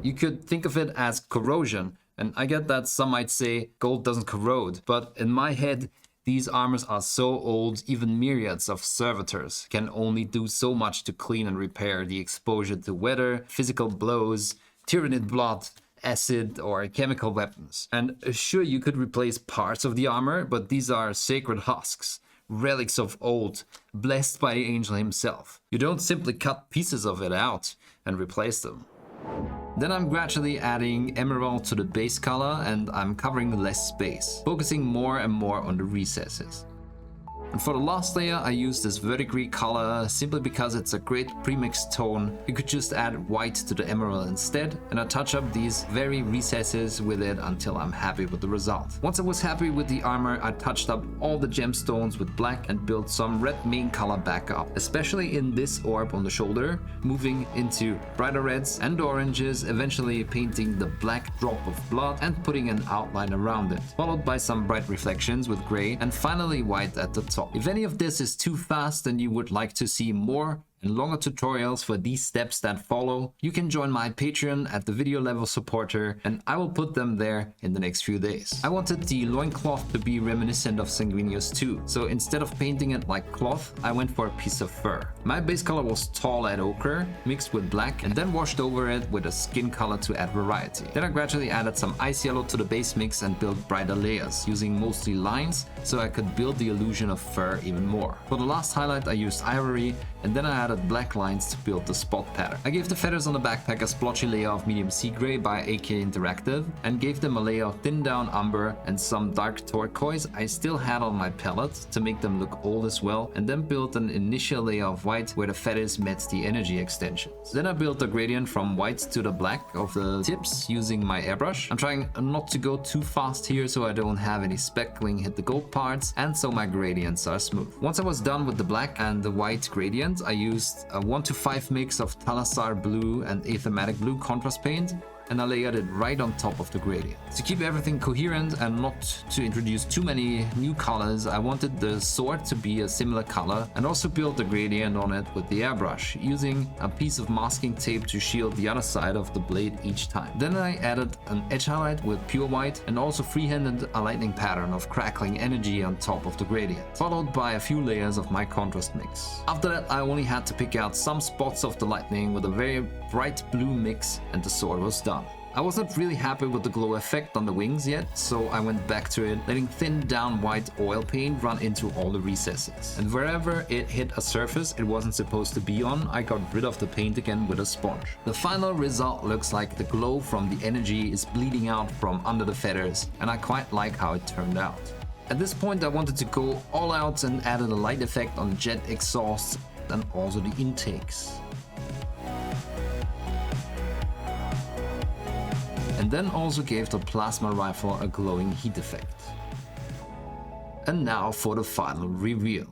You could think of it as corrosion, and I get that some might say gold doesn't corrode, but in my head, these armors are so old, even myriads of servitors can only do so much to clean and repair the exposure to weather, physical blows, tyrannid blood, acid or chemical weapons. And sure, you could replace parts of the armor, but these are sacred husks, relics of old, blessed by the angel himself. You don't simply cut pieces of it out and replace them. Then I'm gradually adding emerald to the base color and I'm covering less space, focusing more and more on the recesses. And for the last layer, I used this verdigris color simply because it's a great premixed tone. You could just add white to the emerald instead, and I touch up these very recesses with it until I'm happy with the result. Once I was happy with the armor, I touched up all the gemstones with black and built some red main color back up, especially in this orb on the shoulder, moving into brighter reds and oranges, eventually painting the black drop of blood and putting an outline around it, followed by some bright reflections with gray and finally white at the top. If any of this is too fast and you would like to see more and longer tutorials for these steps that follow, you can join my Patreon at the video level supporter, and I will put them there in the next few days. I wanted the loincloth to be reminiscent of Sanguinius too, so instead of painting it like cloth, I went for a piece of fur. My base color was tall and ochre, mixed with black, and then washed over it with a skin color to add variety. Then I gradually added some ice yellow to the base mix and built brighter layers, using mostly lines, so I could build the illusion of fur even more. For the last highlight I used ivory, and then I added black lines to build the spot pattern. I gave the feathers on the backpack a splotchy layer of medium sea gray by AK Interactive and gave them a layer of thin down umber and some dark turquoise I still had on my palette to make them look old as well, and then built an initial layer of white where the feathers met the energy extensions. Then I built a gradient from white to the black of the tips using my airbrush. I'm trying not to go too fast here so I don't have any speckling hit the gold parts and so my gradients are smooth. Once I was done with the black and the white gradient, I used a 1:5 mix of Talassar blue and Aethematic blue contrast paint and I layered it right on top of the gradient. To keep everything coherent and not to introduce too many new colors, I wanted the sword to be a similar color and also built the gradient on it with the airbrush, using a piece of masking tape to shield the other side of the blade each time. Then I added an edge highlight with pure white and also freehanded a lightning pattern of crackling energy on top of the gradient, followed by a few layers of my contrast mix. After that, I only had to pick out some spots of the lightning with a very bright blue mix and the sword was done. I wasn't really happy with the glow effect on the wings yet, so I went back to it, letting thin down white oil paint run into all the recesses. And wherever it hit a surface it wasn't supposed to be on, I got rid of the paint again with a sponge. The final result looks like the glow from the energy is bleeding out from under the feathers, and I quite like how it turned out. At this point I wanted to go all out and added a light effect on jet exhausts and also the intakes. And then also gave the plasma rifle a glowing heat effect. And now for the final reveal.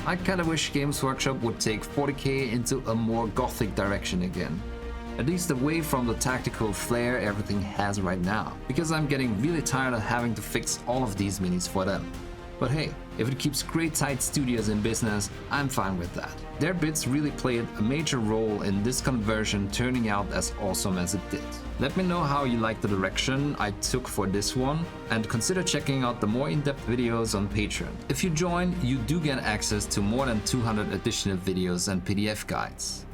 I kinda wish Games Workshop would take 40k into a more gothic direction again. At least away from the tactical flair everything has right now, because I'm getting really tired of having to fix all of these minis for them. But hey, if it keeps Great Tide Studios in business, I'm fine with that. Their bits really played a major role in this conversion turning out as awesome as it did. Let me know how you like the direction I took for this one, and consider checking out the more in-depth videos on Patreon. If you join, you do get access to more than 200 additional videos and PDF guides.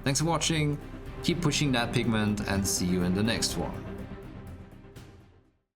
Thanks for watching. Keep pushing that pigment and see you in the next one.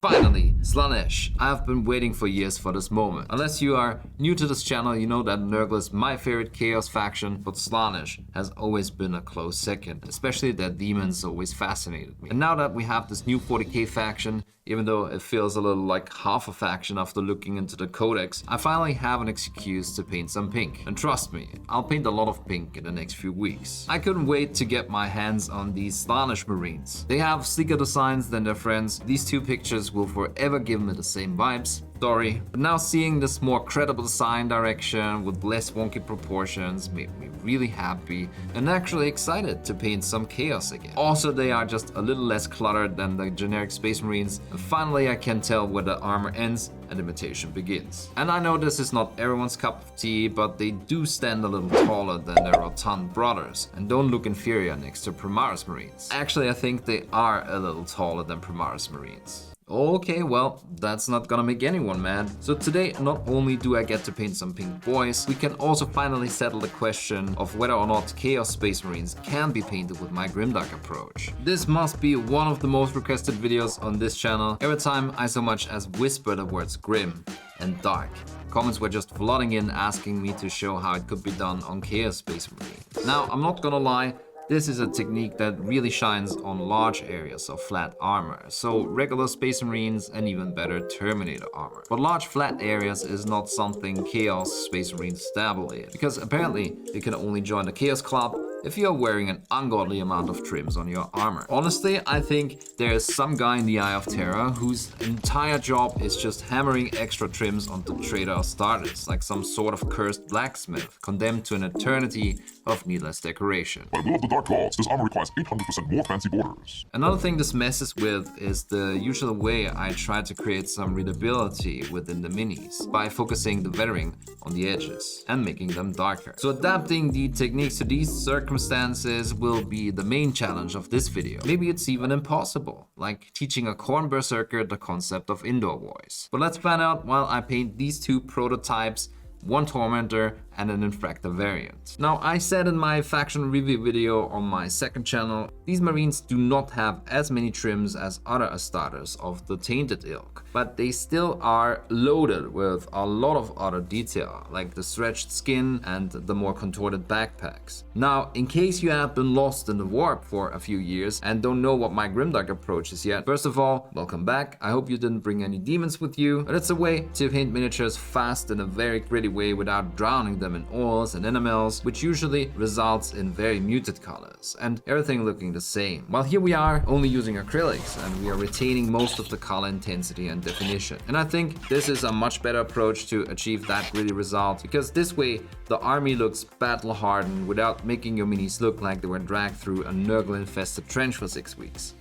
Finally, Slaanesh. I have been waiting for years for this moment. Unless you are new to this channel, you know that Nurgle is my favorite Chaos faction, but Slaanesh has always been a close second. Especially their demons always fascinated me. And now that we have this new 40k faction, even though it feels a little like half a faction after looking into the codex, I finally have an excuse to paint some pink. And trust me, I'll paint a lot of pink in the next few weeks. I couldn't wait to get my hands on these Slaanesh Marines. They have sleeker designs than their friends. These two pictures will forever give me the same vibes. Sorry, but now seeing this more credible design direction with less wonky proportions made me really happy and actually excited to paint some Chaos again. Also, they are just a little less cluttered than the generic Space Marines, and finally I can tell where the armor ends and imitation begins. And I know this is not everyone's cup of tea, but they do stand a little taller than their rotund brothers and don't look inferior next to Primaris Marines. Actually, I think they are a little taller than Primaris Marines. Okay, well, that's not gonna make anyone mad. So today, not only do I get to paint some pink boys, we can also finally settle the question of whether or not Chaos Space Marines can be painted with my Grimdark approach. This must be one of the most requested videos on this channel. Every time I so much as whisper the words grim and dark, comments were just flooding in asking me to show how it could be done on Chaos Space Marines. Now, I'm not gonna lie, this is a technique that really shines on large areas of flat armor, so regular Space Marines and even better Terminator armor. But large flat areas is not something Chaos Space Marines dabble in, because apparently you can only join the Chaos Club if you're wearing an ungodly amount of trims on your armor. Honestly, I think there is some guy in the Eye of Terror whose entire job is just hammering extra trims onto Trader starters, like some sort of cursed blacksmith, condemned to an eternity of needless decoration. By will of the Dark Gods, this armor requires 800% more fancy borders. Another thing this messes with is the usual way I try to create some readability within the minis, by focusing the weathering on the edges and making them darker. So adapting the techniques to these circumstances will be the main challenge of this video. Maybe it's even impossible, like teaching a Khorne Berserker the concept of indoor voice. But let's find out while I paint these two prototypes, one Tormentor and an Infractor variant. Now, I said in my faction review video on my second channel, these Marines do not have as many trims as other Astartes of the Tainted ilk, but they still are loaded with a lot of other detail, like the stretched skin and the more contorted backpacks. Now, in case you have been lost in the warp for a few years and don't know what my Grimdark approach is yet, first of all, welcome back. I hope you didn't bring any demons with you, but it's a way to paint miniatures fast in a very gritty way without drowning them them in oils and enamels, which usually results in very muted colors and everything looking the same. While here we are only using acrylics and we are retaining most of the color intensity and definition. And I think this is a much better approach to achieve that really result, because this way the army looks battle hardened without making your minis look like they were dragged through a Nurgle infested trench for 6 weeks.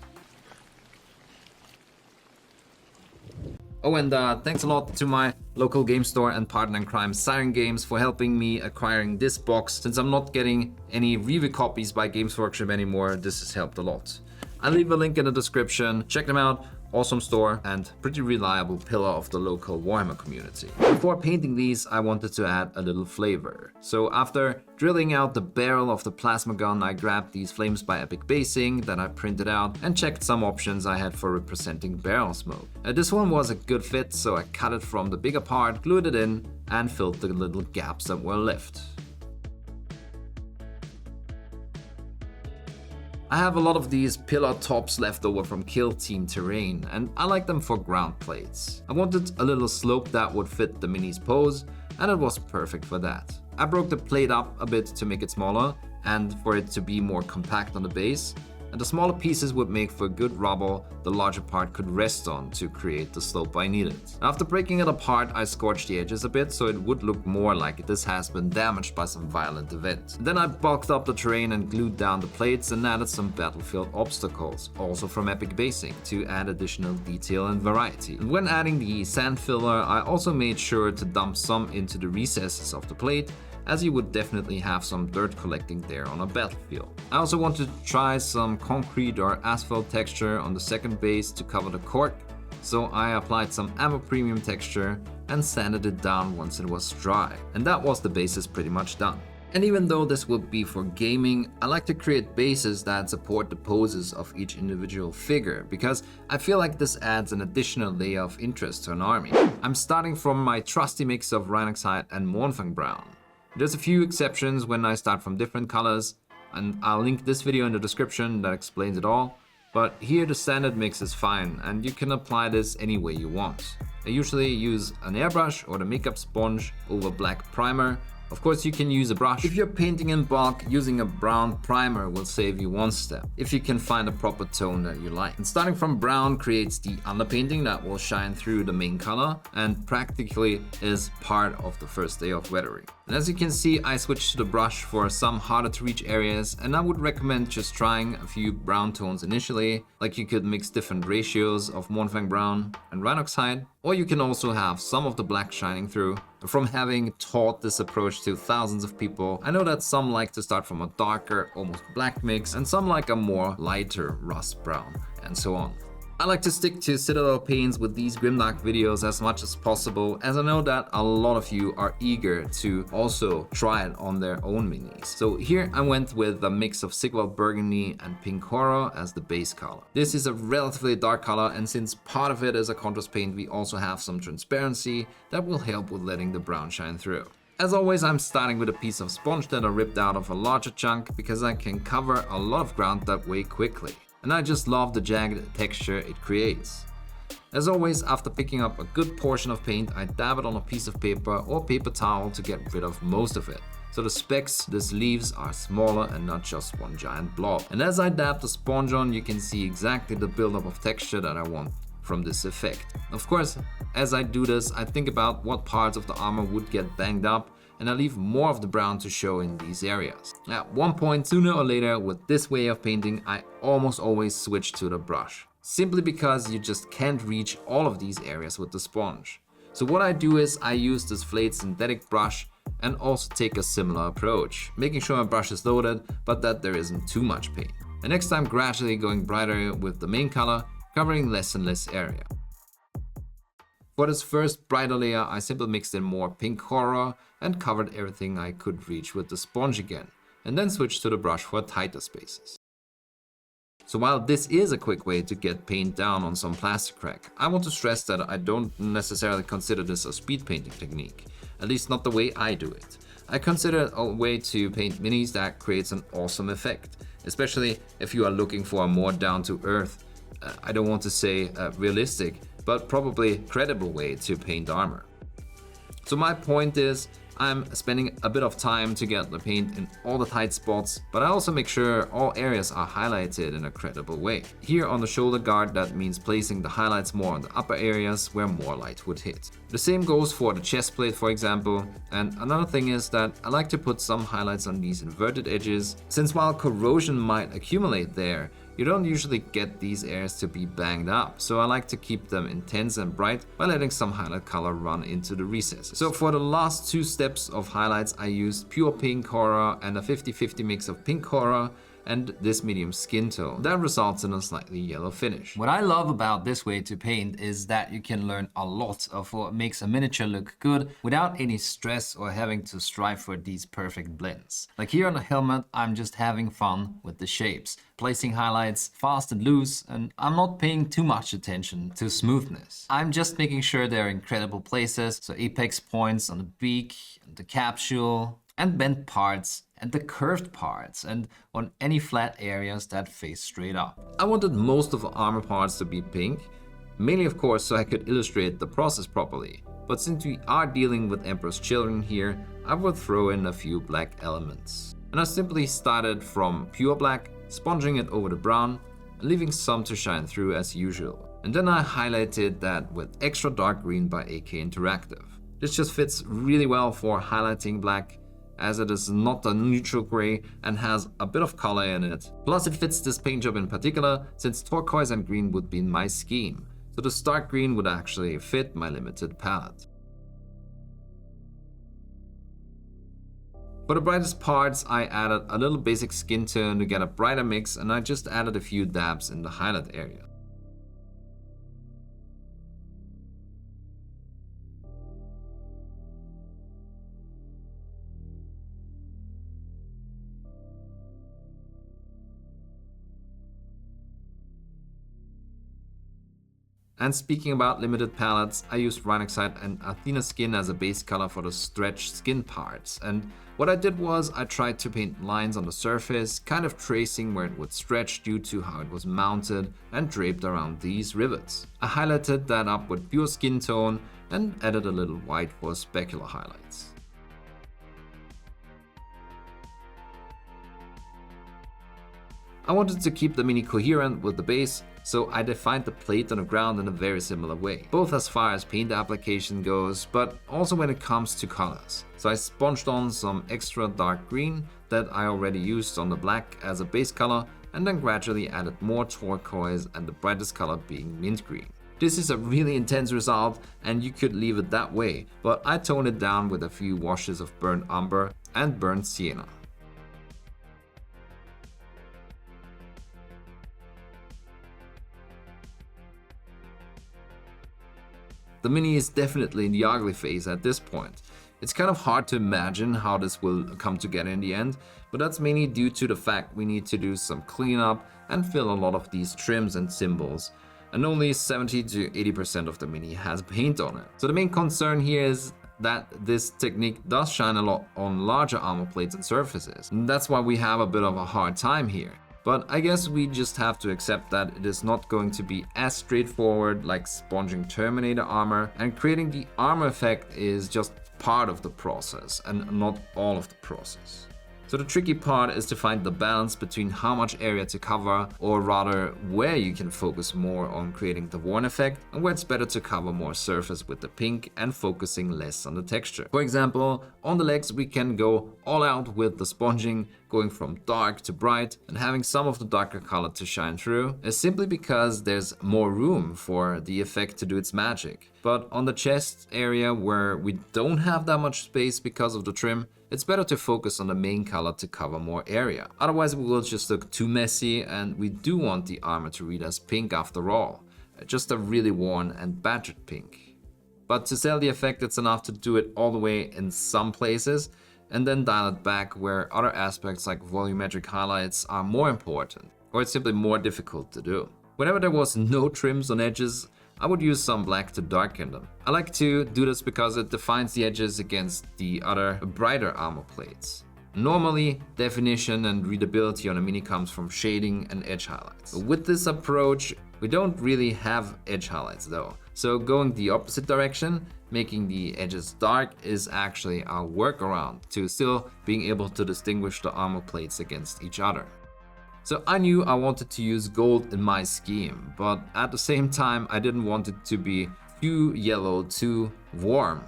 Oh, and thanks a lot to my local game store and partner in crime, Siren Games, for helping me acquiring this box. Since I'm not getting any review copies by Games Workshop anymore, this has helped a lot. I'll leave a link in the description. Check them out. Awesome store and pretty reliable pillar of the local Warhammer community. Before painting these, I wanted to add a little flavor. So after drilling out the barrel of the plasma gun, I grabbed these flames by Epic Basing that I printed out and checked some options I had for representing barrel smoke. This one was a good fit, so I cut it from the bigger part, glued it in, and filled the little gaps that were left. I have a lot of these pillar tops left over from Kill Team terrain, and I like them for ground plates. I wanted a little slope that would fit the mini's pose, and it was perfect for that. I broke the plate up a bit to make it smaller and for it to be more compact on the base, and the smaller pieces would make for good rubble the larger part could rest on to create the slope I needed. After breaking it apart, I scorched the edges a bit so it would look more like this has been damaged by some violent event. Then I bulked up the terrain and glued down the plates and added some battlefield obstacles, also from Epic Basing, to add additional detail and variety. And when adding the sand filler, I also made sure to dump some into the recesses of the plate, as you would definitely have some dirt collecting there on a battlefield. I also wanted to try some concrete or asphalt texture on the second base to cover the cork, so I applied some ammo premium texture and sanded it down once it was dry. And that was the bases pretty much done. And even though this would be for gaming, I like to create bases that support the poses of each individual figure, because I feel like this adds an additional layer of interest to an army. I'm starting from my trusty mix of Rhinoxide and Mournfang Brown. There's a few exceptions when I start from different colors, and I'll link this video in the description that explains it all, but here the standard mix is fine and you can apply this any way you want. I usually use an airbrush or the makeup sponge over black primer. Of course, you can use a brush. If you're painting in bulk, using a brown primer will save you one step, if you can find a proper tone that you like. And starting from brown creates the underpainting that will shine through the main color and practically is part of the first day of weathering. And as you can see, I switched to the brush for some harder to reach areas, and I would recommend just trying a few brown tones initially, like you could mix different ratios of Mournfang Brown and Rhinoxide, or you can also have some of the black shining through. From having taught this approach to thousands of people, I know that some like to start from a darker, almost black mix, and some like a more lighter rust brown, and so on. I like to stick to Citadel paints with these Grimdark videos as much as possible, as I know that a lot of you are eager to also try it on their own minis. So here I went with a mix of Sigvald Burgundy and Pink Horror as the base color. This is a relatively dark color, and since part of it is a contrast paint, we also have some transparency that will help with letting the brown shine through. As always, I'm starting with a piece of sponge that I ripped out of a larger chunk because I can cover a lot of ground that way quickly. And I just love the jagged texture it creates. As always, after picking up a good portion of paint, I dab it on a piece of paper or paper towel to get rid of most of it, so the specks this leaves are smaller and not just one giant blob. And as I dab the sponge on, you can see exactly the buildup of texture that I want from this effect. Of course, as I do this, I think about what parts of the armor would get banged up, and I leave more of the brown to show in these areas. At one point, sooner or later, with this way of painting, I almost always switch to the brush, simply because you just can't reach all of these areas with the sponge. So what I do is I use this flayed synthetic brush and also take a similar approach, making sure my brush is loaded, but that there isn't too much paint. And next time, gradually going brighter with the main color, covering less and less area. For this first brighter layer, I simply mixed in more Pink Horror and covered everything I could reach with the sponge again, and then switched to the brush for tighter spaces. So while this is a quick way to get paint down on some plastic crack, I want to stress that I don't necessarily consider this a speed painting technique, at least not the way I do it. I consider it a way to paint minis that creates an awesome effect, especially if you are looking for a more down-to-earth, I don't want to say realistic, but probably credible way to paint armor. So my point is, I'm spending a bit of time to get the paint in all the tight spots, but I also make sure all areas are highlighted in a credible way. Here on the shoulder guard, that means placing the highlights more on the upper areas where more light would hit. The same goes for the chest plate, for example. And another thing is that I like to put some highlights on these inverted edges, since while corrosion might accumulate there, you don't usually get these areas to be banged up, so I like to keep them intense and bright by letting some highlight color run into the recesses. So for the last two steps of highlights, I used pure pink horror and a 50-50 mix of pink horror and this medium skin tone. That results in a slightly yellow finish. What I love about this way to paint is that you can learn a lot of what makes a miniature look good without any stress or having to strive for these perfect blends. Like here on the helmet, I'm just having fun with the shapes, placing highlights fast and loose, and I'm not paying too much attention to smoothness. I'm just making sure they're in credible places, so apex points on the beak, and the capsule, and bent parts, and the curved parts, and on any flat areas that face straight up. I wanted most of the armor parts to be pink, mainly of course so I could illustrate the process properly. But since we are dealing with Emperor's Children here, I would throw in a few black elements. And I simply started from pure black, sponging it over the brown, and leaving some to shine through as usual. And then I highlighted that with extra dark green by AK Interactive. This just fits really well for highlighting black, as it is not a neutral gray and has a bit of color in it. Plus it fits this paint job in particular, since turquoise and green would be in my scheme, so the stark green would actually fit my limited palette. For the brightest parts, I added a little basic skin tone to get a brighter mix, and I just added a few dabs in the highlight area. And speaking about limited palettes, I used Rhinoxide and Athena Skin as a base color for the stretched skin parts. And what I did was I tried to paint lines on the surface, kind of tracing where it would stretch due to how it was mounted and draped around these rivets. I highlighted that up with pure skin tone and added a little white for specular highlights. I wanted to keep the mini coherent with the base, so I defined the plate on the ground in a very similar way, both as far as paint application goes, but also when it comes to colors. So I sponged on some extra dark green that I already used on the black as a base color, and then gradually added more turquoise and the brightest color being mint green. This is a really intense result, and you could leave it that way, but I toned it down with a few washes of burnt umber and burnt sienna. The mini is definitely in the ugly phase at this point. It's kind of hard to imagine how this will come together in the end, but that's mainly due to the fact we need to do some cleanup and fill a lot of these trims and symbols, and only 70 to 80% of the mini has paint on it. So the main concern here is that this technique does shine a lot on larger armor plates and surfaces, and that's why we have a bit of a hard time here. But I guess we just have to accept that it is not going to be as straightforward like sponging Terminator armor, and creating the armor effect is just part of the process and not all of the process. So the tricky part is to find the balance between how much area to cover, or rather where you can focus more on creating the worn effect and where it's better to cover more surface with the pink and focusing less on the texture. For example, on the legs we can go all out with the sponging, going from dark to bright and having some of the darker color to shine through, is simply because there's more room for the effect to do its magic. But on the chest area where we don't have that much space because of the trim, it's better to focus on the main color to cover more area. Otherwise it will just look too messy, and we do want the armor to read as pink after all. Just a really worn and badgered pink. But to sell the effect, it's enough to do it all the way in some places and then dial it back where other aspects like volumetric highlights are more important, or it's simply more difficult to do. Whenever there was no trims on edges, I would use some black to darken them. I like to do this because it defines the edges against the other brighter armor plates. Normally, definition and readability on a mini comes from shading and edge highlights. But with this approach, we don't really have edge highlights though. So going the opposite direction making the edges dark is actually a workaround to still being able to distinguish the armor plates against each other. So I knew I wanted to use gold in my scheme, but at the same time I didn't want it to be too yellow, too warm.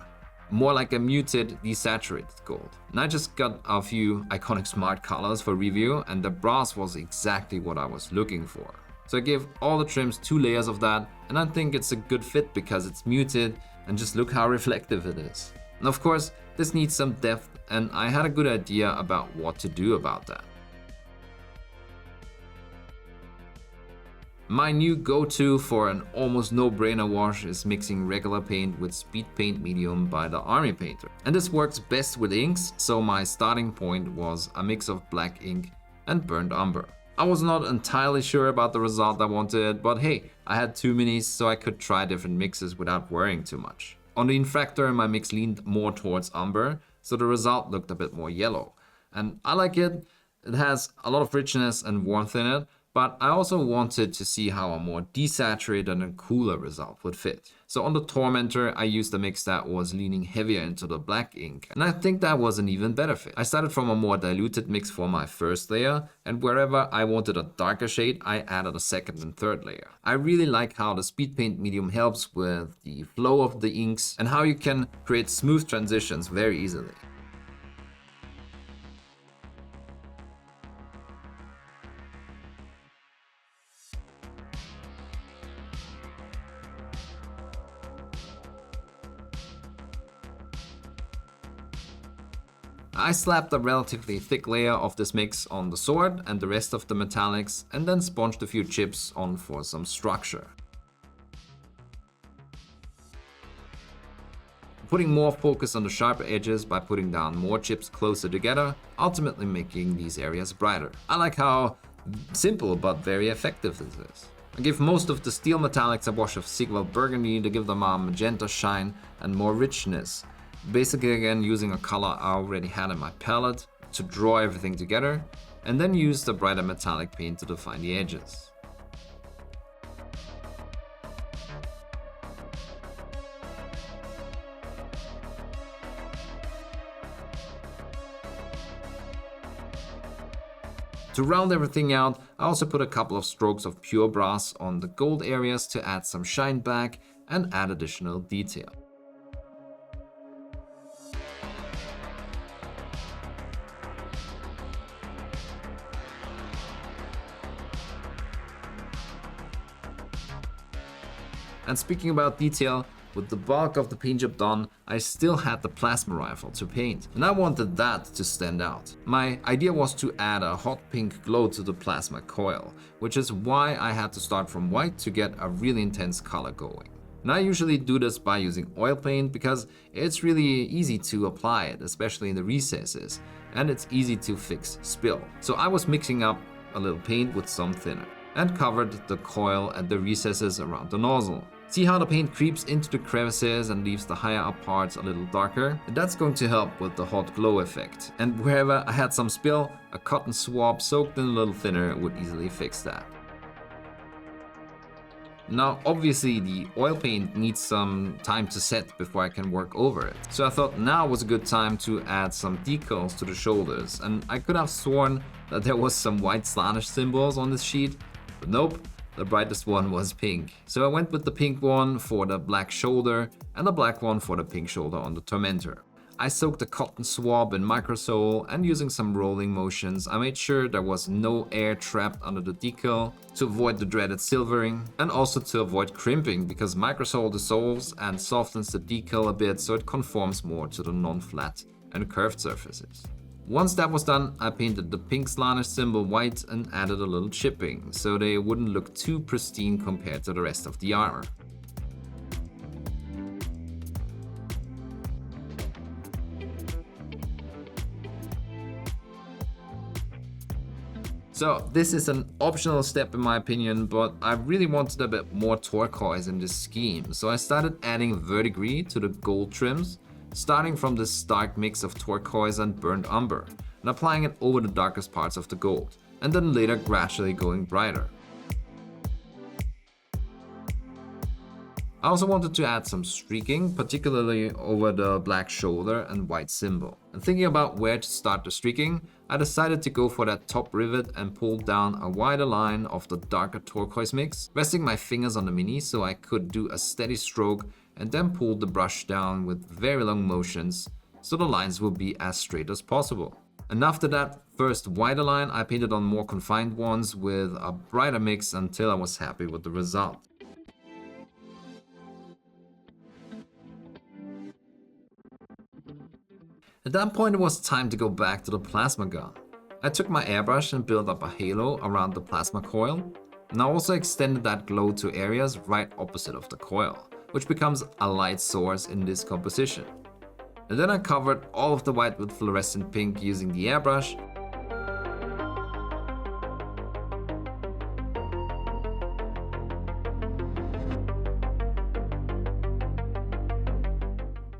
More like a muted, desaturated gold. And I just got a few iconic smart colors for review, and the brass was exactly what I was looking for. So I gave all the trims 2 layers of that, and I think it's a good fit because it's muted, and just look how reflective it is. And of course, this needs some depth, and I had a good idea about what to do about that. My new go-to for an almost no-brainer wash is mixing regular paint with Speed Paint Medium by the Army Painter. And this works best with inks, so my starting point was a mix of black ink and burnt umber. I was not entirely sure about the result I wanted, but hey, I had 2 minis so I could try different mixes without worrying too much. On the infractor, my mix leaned more towards umber, so the result looked a bit more yellow. And I like it, it has a lot of richness and warmth in it, but I also wanted to see how a more desaturated and cooler result would fit. So on the Tormentor, I used a mix that was leaning heavier into the black ink, and I think that was an even better fit. I started from a more diluted mix for my first layer, and wherever I wanted a darker shade, I added a second and third layer. I really like how the Speed Paint Medium helps with the flow of the inks and how you can create smooth transitions very easily. I slapped a relatively thick layer of this mix on the sword and the rest of the metallics, and then sponged a few chips on for some structure. Putting more focus on the sharper edges by putting down more chips closer together, ultimately making these areas brighter. I like how simple but very effective this is. I give most of the steel metallics a wash of Sigwell Burgundy to give them a magenta shine and more richness. Basically again using a color I already had in my palette to draw everything together, and then use the brighter metallic paint to define the edges. To round everything out, I also put a couple of strokes of pure brass on the gold areas to add some shine back and add additional detail. And speaking about detail, with the bulk of the paint job done, I still had the plasma rifle to paint, and I wanted that to stand out. My idea was to add a hot pink glow to the plasma coil, which is why I had to start from white to get a really intense color going. And I usually do this by using oil paint because it's really easy to apply it, especially in the recesses, and it's easy to fix spill. So I was mixing up a little paint with some thinner, and covered the coil and the recesses around the nozzle. See how the paint creeps into the crevices and leaves the higher up parts a little darker? And that's going to help with the hot glow effect. And wherever I had some spill, a cotton swab soaked in a little thinner would easily fix that. Now obviously the oil paint needs some time to set before I can work over it. So I thought now was a good time to add some decals to the shoulders, and I could have sworn that there was some white Slaanesh symbols on this sheet, but nope. The brightest one was pink. So I went with the pink one for the black shoulder and the black one for the pink shoulder on the Tormentor. I soaked the cotton swab in Microsol, and using some rolling motions I made sure there was no air trapped under the decal to avoid the dreaded silvering, and also to avoid crimping because Microsol dissolves and softens the decal a bit so it conforms more to the non-flat and curved surfaces. Once that was done, I painted the pink Slaanesh symbol white and added a little chipping, so they wouldn't look too pristine compared to the rest of the armor. So this is an optional step in my opinion, but I really wanted a bit more turquoise in this scheme, so I started adding verdigris to the gold trims, starting from this stark mix of turquoise and burnt umber, and applying it over the darkest parts of the gold, and then later gradually going brighter. I also wanted to add some streaking, particularly over the black shoulder and white symbol. And thinking about where to start the streaking, I decided to go for that top rivet and pull down a wider line of the darker turquoise mix, resting my fingers on the mini so I could do a steady stroke and then pull the brush down with very long motions so the lines will be as straight as possible. And after that first wider line, I painted on more confined ones with a brighter mix until I was happy with the result. At that point it was time to go back to the plasma gun. I took my airbrush and built up a halo around the plasma coil, and I also extended that glow to areas right opposite of the coil, which becomes a light source in this composition. And then I covered all of the white with fluorescent pink using the airbrush.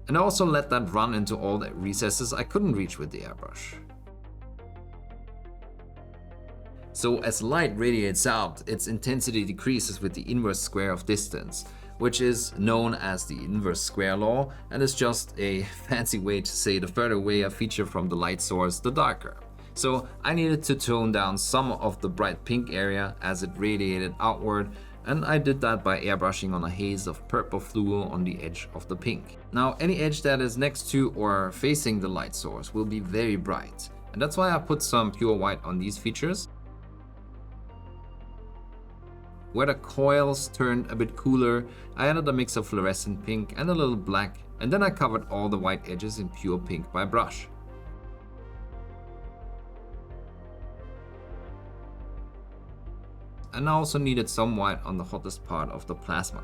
And I also let that run into all the recesses I couldn't reach with the airbrush. So as light radiates out, its intensity decreases with the inverse square of distance, which is known as the inverse square law, and is just a fancy way to say the further away a feature from the light source, the darker. So I needed to tone down some of the bright pink area as it radiated outward, and I did that by airbrushing on a haze of purple fluo on the edge of the pink. Now any edge that is next to or facing the light source will be very bright, and that's why I put some pure white on these features. Where the coils turned a bit cooler, I added a mix of fluorescent pink and a little black, and then I covered all the white edges in pure pink by brush. And I also needed some white on the hottest part of the plasma.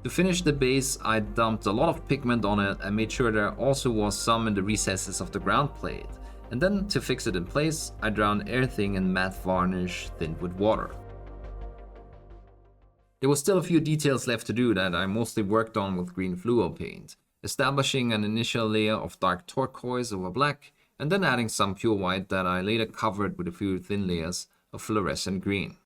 To finish the base, I dumped a lot of pigment on it and made sure there also was some in the recesses of the ground plate. And then to fix it in place, I drowned everything in matte varnish thinned with water. There was still a few details left to do that I mostly worked on with green fluo paint, establishing an initial layer of dark turquoise over black, and then adding some pure white that I later covered with a few thin layers of fluorescent green.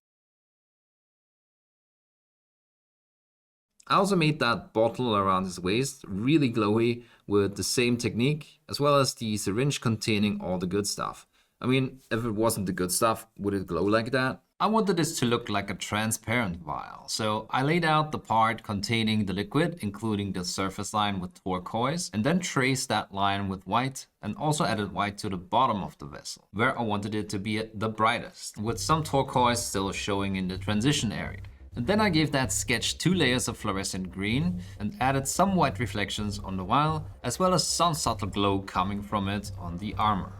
I also made that bottle around his waist really glowy with the same technique, as well as the syringe containing all the good stuff. I mean, if it wasn't the good stuff, would it glow like that? I wanted this to look like a transparent vial, so I laid out the part containing the liquid, including the surface line with turquoise, and then traced that line with white, and also added white to the bottom of the vessel, where I wanted it to be the brightest, with some turquoise still showing in the transition area. And then I gave that sketch 2 layers of fluorescent green and added some white reflections on the vial, as well as some subtle glow coming from it on the armor.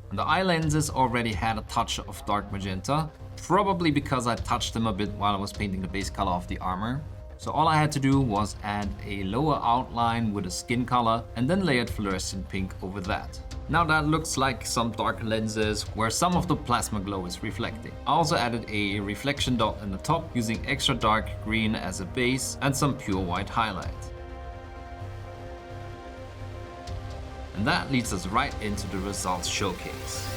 And the eye lenses already had a touch of dark magenta, probably because I touched them a bit while I was painting the base color of the armor. So all I had to do was add a lower outline with a skin color and then layered fluorescent pink over that. Now that looks like some dark lenses where some of the plasma glow is reflecting. I also added a reflection dot in the top using extra dark green as a base and some pure white highlight. And that leads us right into the results showcase.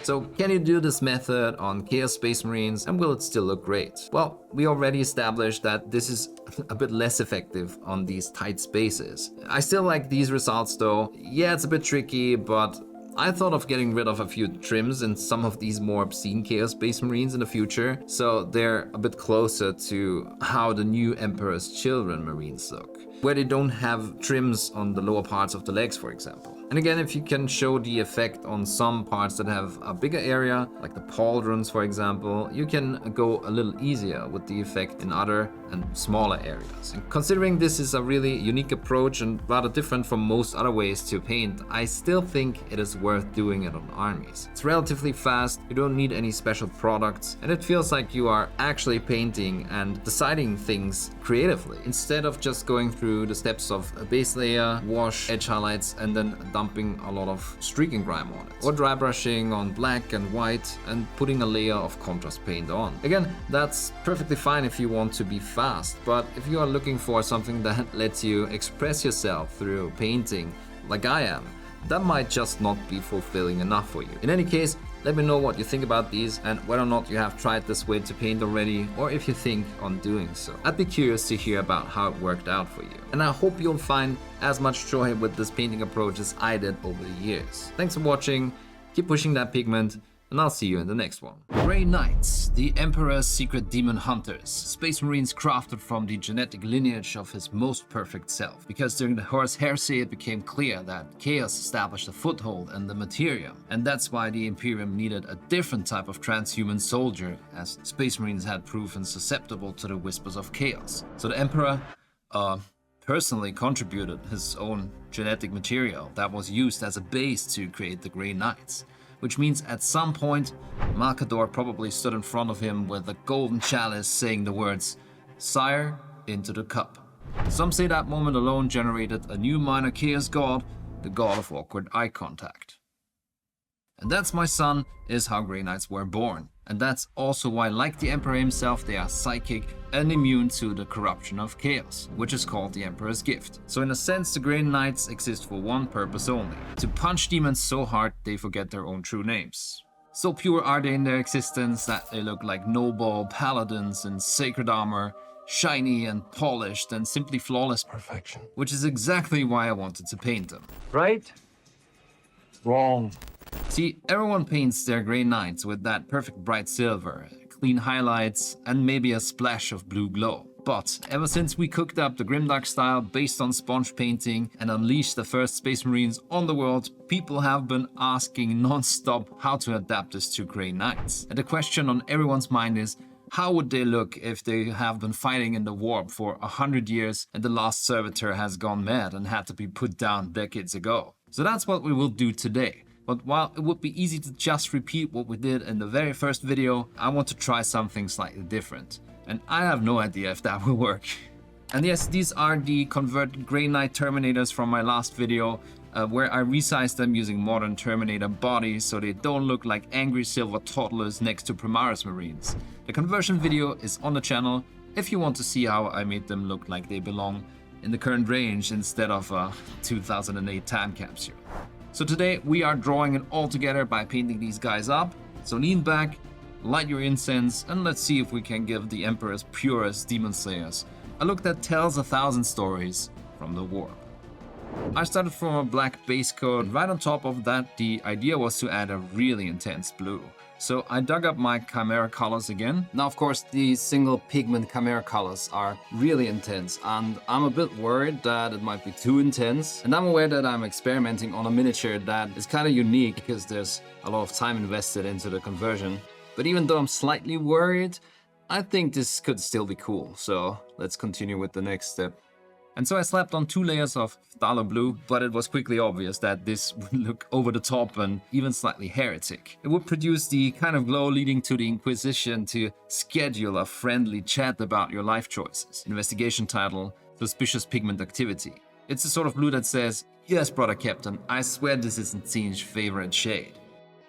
So can you do this method on Chaos Space Marines and will it still look great? Well, we already established that this is a bit less effective on these tight spaces. I still like these results though. Yeah, it's a bit tricky, but I thought of getting rid of a few trims in some of these more obscene Chaos Space Marines in the future, so they're a bit closer to how the new Emperor's Children Marines look, where they don't have trims on the lower parts of the legs, for example. And again, if you can show the effect on some parts that have a bigger area, like the pauldrons for example, you can go a little easier with the effect in other and smaller areas. And considering this is a really unique approach and rather different from most other ways to paint, I still think it is worth doing it on armies. It's relatively fast, you don't need any special products, and it feels like you are actually painting and deciding things creatively, instead of just going through through the steps of a base layer, wash, edge highlights, and then dumping a lot of streak and grime on it. Or dry brushing on black and white and putting a layer of contrast paint on. Again, that's perfectly fine if you want to be fast, but if you are looking for something that lets you express yourself through painting, like I am, that might just not be fulfilling enough for you. In any case, let me know what you think about these and whether or not you have tried this way to paint already, or if you think on doing so. I'd be curious to hear about how it worked out for you. And I hope you'll find as much joy with this painting approach as I did over the years. Thanks for watching, keep pushing that pigment, and I'll see you in the next one. Grey Knights, the Emperor's secret demon hunters. Space Marines crafted from the genetic lineage of his most perfect self. Because during the Horus Heresy it became clear that Chaos established a foothold in the Materium. And that's why the Imperium needed a different type of transhuman soldier, as Space Marines had proven susceptible to the whispers of Chaos. So the Emperor, personally contributed his own genetic material that was used as a base to create the Grey Knights. Which means at some point, Malcador probably stood in front of him with a golden chalice saying the words, "Sire, into the cup." Some say that moment alone generated a new minor chaos god, the god of awkward eye contact. And that's, my son, is how Grey Knights were born. And that's also why, like the Emperor himself, they are psychic and immune to the corruption of chaos, which is called the Emperor's gift. So in a sense, the Grey Knights exist for one purpose only: to punch demons so hard they forget their own true names. So pure are they in their existence that they look like noble paladins in sacred armor, shiny and polished and simply flawless perfection. Which is exactly why I wanted to paint them. Right? Wrong. See, everyone paints their Grey Knights with that perfect bright silver, clean highlights, and maybe a splash of blue glow. But ever since we cooked up the Grimdark style based on sponge painting and unleashed the first Space Marines on the world, people have been asking non-stop how to adapt this to Grey Knights. And the question on everyone's mind is, how would they look if they have been fighting in the warp for 100 years and the last servitor has gone mad and had to be put down decades ago? So that's what we will do today. But while it would be easy to just repeat what we did in the very first video, I want to try something slightly different. And I have no idea if that will work. And yes, these are the converted Grey Knight Terminators from my last video, where I resized them using modern Terminator bodies so they don't look like angry silver toddlers next to Primaris Marines. The conversion video is on the channel if you want to see how I made them look like they belong in the current range instead of a 2008 time capsule. So today we are drawing it all together by painting these guys up. So lean back, light your incense, and let's see if we can give the Emperor's purest demon slayers a look that tells 1,000 stories from the warp. I started from a black base coat. Right on top of that, the idea was to add a really intense blue. So I dug up my Chimera colors again. Now, of course, these single pigment Chimera colors are really intense, and I'm a bit worried that it might be too intense. And I'm aware that I'm experimenting on a miniature that is kind of unique because there's a lot of time invested into the conversion. But even though I'm slightly worried, I think this could still be cool. So let's continue with the next step. And so I slapped on 2 layers of phthalo blue, but it was quickly obvious that this would look over the top and even slightly heretic. It would produce the kind of glow leading to the Inquisition to schedule a friendly chat about your life choices. Investigation title, Suspicious Pigment Activity. It's the sort of blue that says, "Yes, brother captain, I swear this isn't Tzeentch's favorite shade."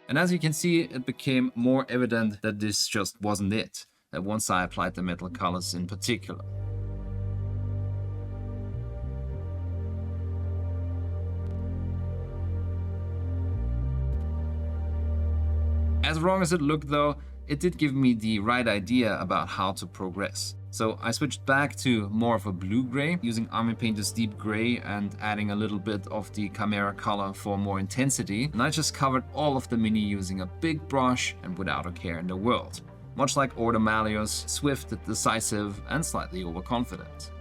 And as you can see, it became more evident that this just wasn't it, once I applied the metal colors in particular. As wrong as it looked though, it did give me the right idea about how to progress. So I switched back to more of a blue-gray, using Army Painter's deep gray and adding a little bit of the Chimera color for more intensity. And I just covered all of the mini using a big brush and without a care in the world. Much like Order Malleus, swift, decisive, and slightly overconfident.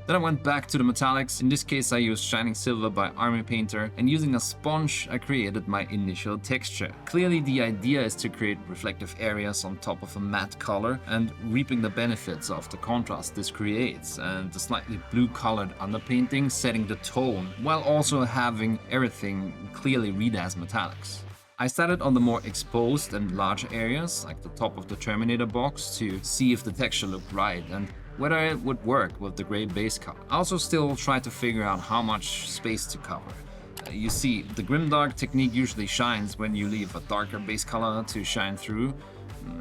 Then I went back to the metallics. In this case I used Shining Silver by Army Painter, and using a sponge I created my initial texture. Clearly the idea is to create reflective areas on top of a matte color, and reaping the benefits of the contrast this creates, and the slightly blue colored underpainting setting the tone, while also having everything clearly read as metallics. I started on the more exposed and large areas, like the top of the Terminator box, to see if the texture looked right, and whether it would work with the gray base color. I also still try to figure out how much space to cover. You see, the Grimdark technique usually shines when you leave a darker base color to shine through,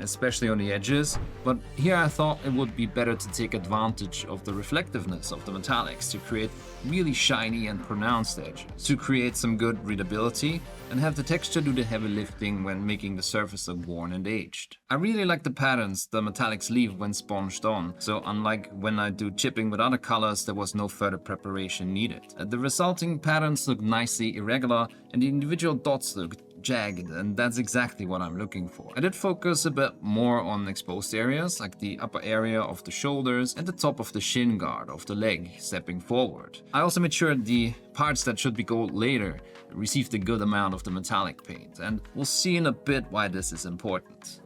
especially on the edges, but here I thought it would be better to take advantage of the reflectiveness of the metallics to create really shiny and pronounced edges, to create some good readability and have the texture do the heavy lifting when making the surface look worn and aged. I really like the patterns the metallics leave when sponged on, so unlike when I do chipping with other colors, there was no further preparation needed. The resulting patterns look nicely irregular and the individual dots look jagged, and that's exactly what I'm looking for. I did focus a bit more on exposed areas like the upper area of the shoulders and the top of the shin guard of the leg stepping forward. I also made sure the parts that should be gold later received a good amount of the metallic paint, and we'll see in a bit why this is important.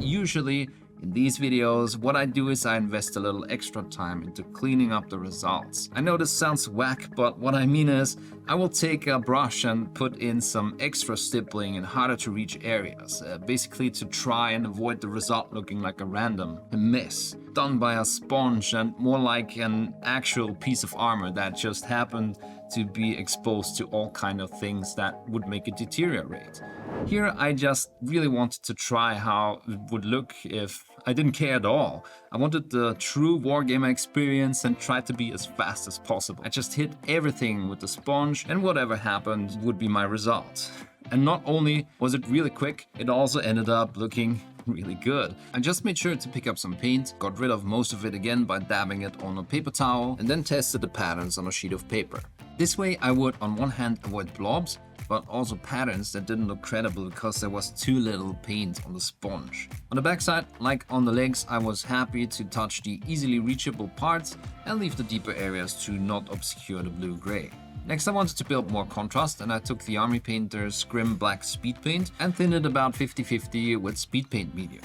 Usually in these videos, what I do is I invest a little extra time into cleaning up the results. I know this sounds whack, but what I mean is I will take a brush and put in some extra stippling in harder to reach areas, basically to try and avoid the result looking like a random mess done by a sponge and more like an actual piece of armor that just happened to be exposed to all kind of things that would make it deteriorate. Here I just really wanted to try how it would look if I didn't care at all. I wanted the true wargamer experience and tried to be as fast as possible. I just hit everything with the sponge and whatever happened would be my result. And not only was it really quick, it also ended up looking really good. I just made sure to pick up some paint, got rid of most of it again by dabbing it on a paper towel, and then tested the patterns on a sheet of paper. This way I would on one hand avoid blobs, but also patterns that didn't look credible because there was too little paint on the sponge. On the backside, like on the legs, I was happy to touch the easily reachable parts and leave the deeper areas to not obscure the blue-gray. Next I wanted to build more contrast, and I took the Army Painter's Grim Black Speed Paint and thinned it about 50-50 with Speed Paint medium.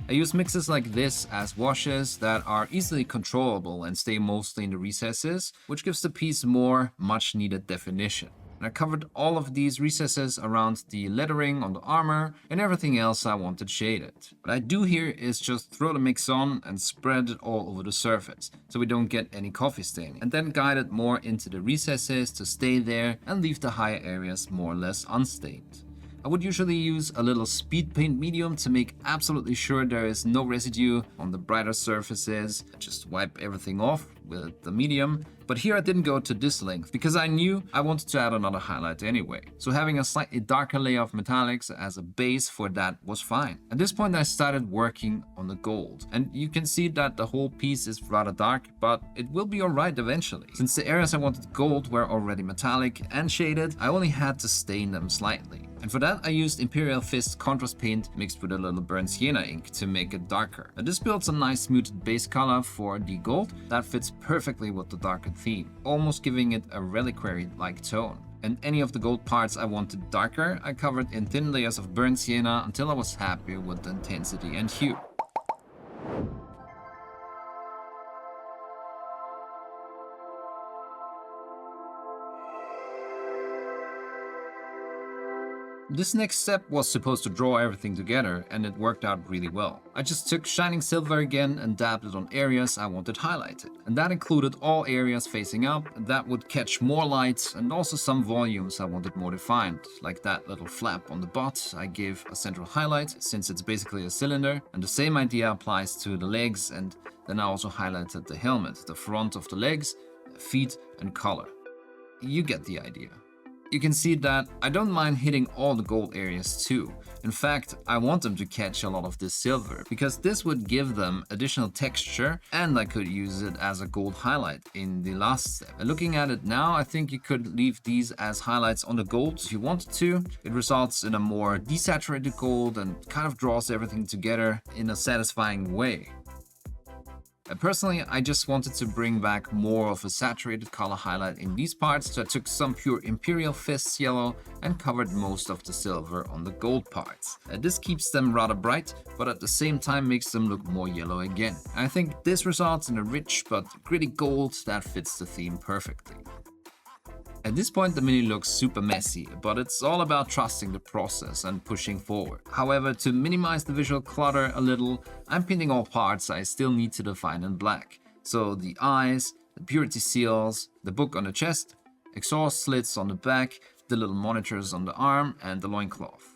I use mixes like this as washes that are easily controllable and stay mostly in the recesses, which gives the piece more much needed definition. And I covered all of these recesses around the lettering on the armor and everything else I wanted shaded. What I do here is just throw the mix on and spread it all over the surface so we don't get any coffee staining, and then guide it more into the recesses to stay there and leave the higher areas more or less unstained. I would usually use a little speed paint medium to make absolutely sure there is no residue on the brighter surfaces. Just wipe everything off with the medium. But here I didn't go to this length because I knew I wanted to add another highlight anyway. So having a slightly darker layer of metallics as a base for that was fine. At this point I started working on the gold. And you can see that the whole piece is rather dark, but it will be alright eventually. Since the areas I wanted gold were already metallic and shaded, I only had to stain them slightly. And for that I used Imperial Fist contrast paint mixed with a little burnt sienna ink to make it darker. Now this builds a nice muted base color for the gold that fits perfectly with the darker theme, almost giving it a reliquary-like tone. And any of the gold parts I wanted darker, I covered in thin layers of burnt sienna until I was happy with the intensity and hue. This next step was supposed to draw everything together, and it worked out really well. I just took shining silver again and dabbed it on areas I wanted highlighted. And that included all areas facing up that would catch more light, and also some volumes I wanted more defined, like that little flap on the butt I gave a central highlight since it's basically a cylinder, and the same idea applies to the legs, and then I also highlighted the helmet, the front of the legs, feet and collar. You get the idea. You can see that I don't mind hitting all the gold areas too. In fact, I want them to catch a lot of this silver, because this would give them additional texture and I could use it as a gold highlight in the last step. And looking at it now, I think you could leave these as highlights on the gold if you wanted to. It results in a more desaturated gold and kind of draws everything together in a satisfying way. Personally, I just wanted to bring back more of a saturated color highlight in these parts, so I took some pure Imperial Fists yellow and covered most of the silver on the gold parts. This keeps them rather bright, but at the same time makes them look more yellow again. I think this results in a rich but gritty gold that fits the theme perfectly. At this point the mini looks super messy, but it's all about trusting the process and pushing forward. However, to minimize the visual clutter a little, I'm painting all parts I still need to define in black. So the eyes, the purity seals, the book on the chest, exhaust slits on the back, the little monitors on the arm, and the loincloth.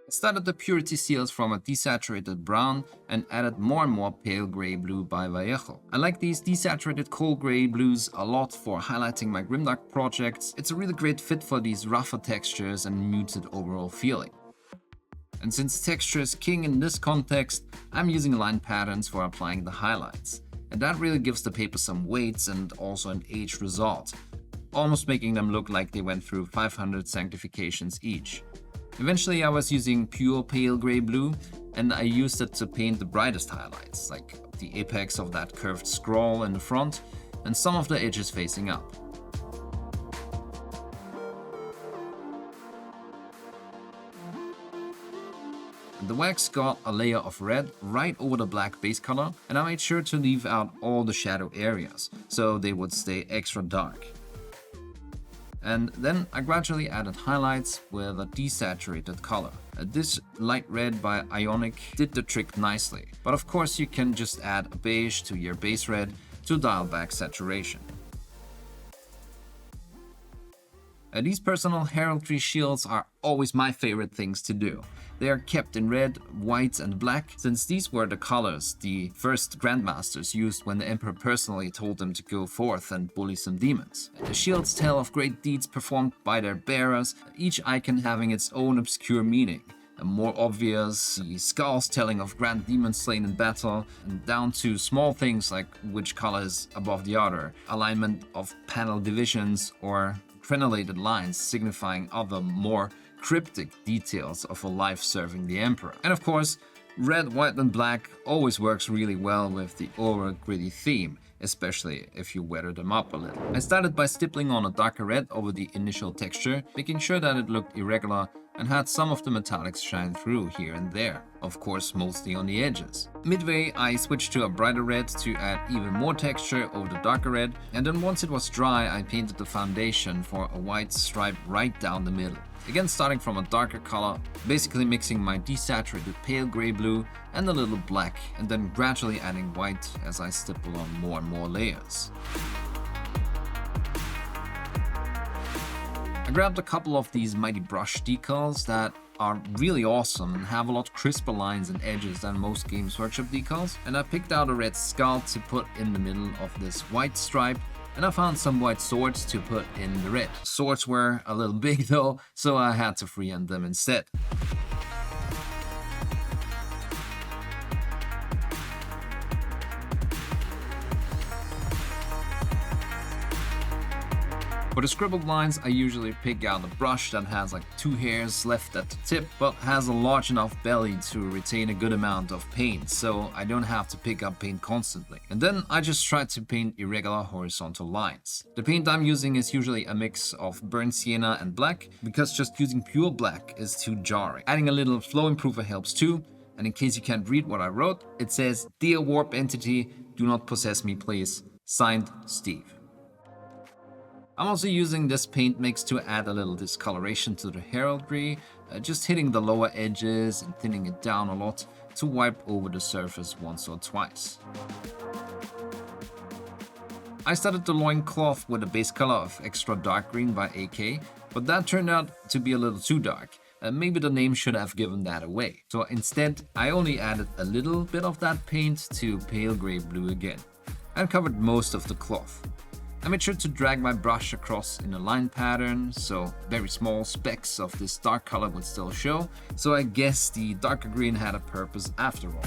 I started the purity seals from a desaturated brown and added more and more pale grey blue by Vallejo. I like these desaturated cold grey blues a lot for highlighting my Grimdark projects. It's a really great fit for these rougher textures and muted overall feeling. And since texture is king in this context, I'm using line patterns for applying the highlights. And that really gives the paper some weights and also an aged result, almost making them look like they went through 500 sanctifications each. Eventually I was using pure pale grey blue, and I used it to paint the brightest highlights, like the apex of that curved scroll in the front and some of the edges facing up. The wax got a layer of red right over the black base color, and I made sure to leave out all the shadow areas, so they would stay extra dark. And then I gradually added highlights with a desaturated color. This light red by Ionic did the trick nicely, but of course you can just add a beige to your base red to dial back saturation. These personal heraldry shields are always my favorite things to do. They are kept in red, white and black, since these were the colors the first Grandmasters used when the Emperor personally told them to go forth and bully some demons. The shields tell of great deeds performed by their bearers, each icon having its own obscure meaning. More obvious, the skulls telling of grand demons slain in battle, and down to small things like which color is above the other, alignment of panel divisions, or crenellated lines signifying other more cryptic details of a life serving the Emperor. And of course, red, white and black always works really well with the overall gritty theme, especially if you weather them up a little. I started by stippling on a darker red over the initial texture, making sure that it looked irregular and had some of the metallics shine through here and there, of course mostly on the edges. Midway I switched to a brighter red to add even more texture over the darker red, and then once it was dry I painted the foundation for a white stripe right down the middle. Again starting from a darker color, basically mixing my desaturated pale grey blue and a little black, and then gradually adding white as I stipple on more and more layers. I grabbed a couple of these mighty brush decals that are really awesome and have a lot crisper lines and edges than most Games Workshop decals, and I picked out a red skull to put in the middle of this white stripe, and I found some white swords to put in the red. Swords were a little big though, so I had to freehand them instead. For the scribbled lines, I usually pick out a brush that has like 2 hairs left at the tip, but has a large enough belly to retain a good amount of paint, so I don't have to pick up paint constantly. And then I just try to paint irregular horizontal lines. The paint I'm using is usually a mix of burnt sienna and black, because just using pure black is too jarring. Adding a little flow improver helps too, and in case you can't read what I wrote, it says, "Dear warp entity, do not possess me please. Signed, Steve." I'm also using this paint mix to add a little discoloration to the heraldry, just hitting the lower edges and thinning it down a lot to wipe over the surface once or twice. I started the loincloth with a base color of extra dark green by AK, but that turned out to be a little too dark. Maybe the name should have given that away. So instead, I only added a little bit of that paint to pale grey blue again, and covered most of the cloth. I made sure to drag my brush across in a line pattern, so very small specks of this dark color would still show, so I guess the darker green had a purpose after all.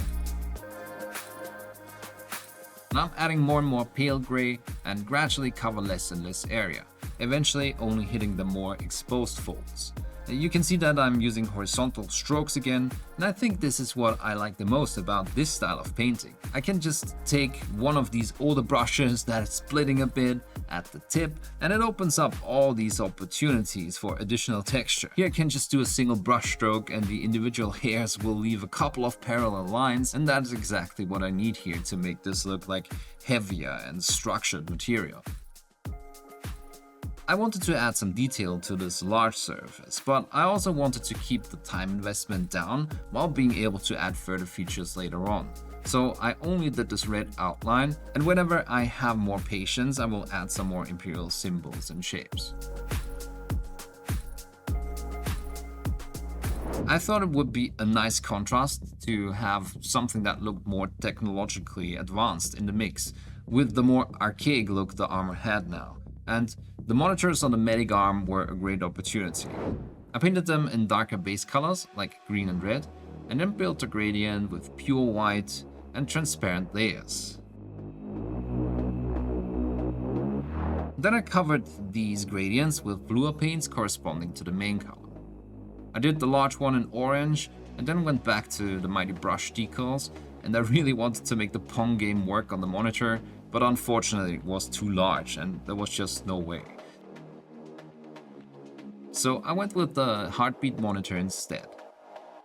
Now I'm adding more and more pale grey and gradually cover less and less area, eventually only hitting the more exposed folds. You can see that I'm using horizontal strokes again, and I think this is what I like the most about this style of painting. I can just take one of these older brushes that is splitting a bit at the tip, and it opens up all these opportunities for additional texture. Here I can just do a single brush stroke and the individual hairs will leave a couple of parallel lines, and that is exactly what I need here to make this look like heavier and structured material. I wanted to add some detail to this large surface, but I also wanted to keep the time investment down while being able to add further features later on. So I only did this red outline, and whenever I have more patience, I will add some more Imperial symbols and shapes. I thought it would be a nice contrast to have something that looked more technologically advanced in the mix, with the more archaic look the armor had now. And the monitors on the medic arm were a great opportunity. I painted them in darker base colors like green and red, and then built a gradient with pure white and transparent layers. Then I covered these gradients with bluer paints corresponding to the main color. I did the large one in orange and then went back to the mighty brush decals, and I really wanted to make the Pong game work on the monitor, but unfortunately it was too large and there was just no way. So I went with the heartbeat monitor instead.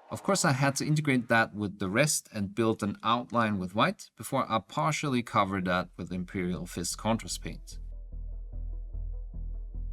Of course I had to integrate that with the rest and build an outline with white before I partially covered that with Imperial Fist contrast paint.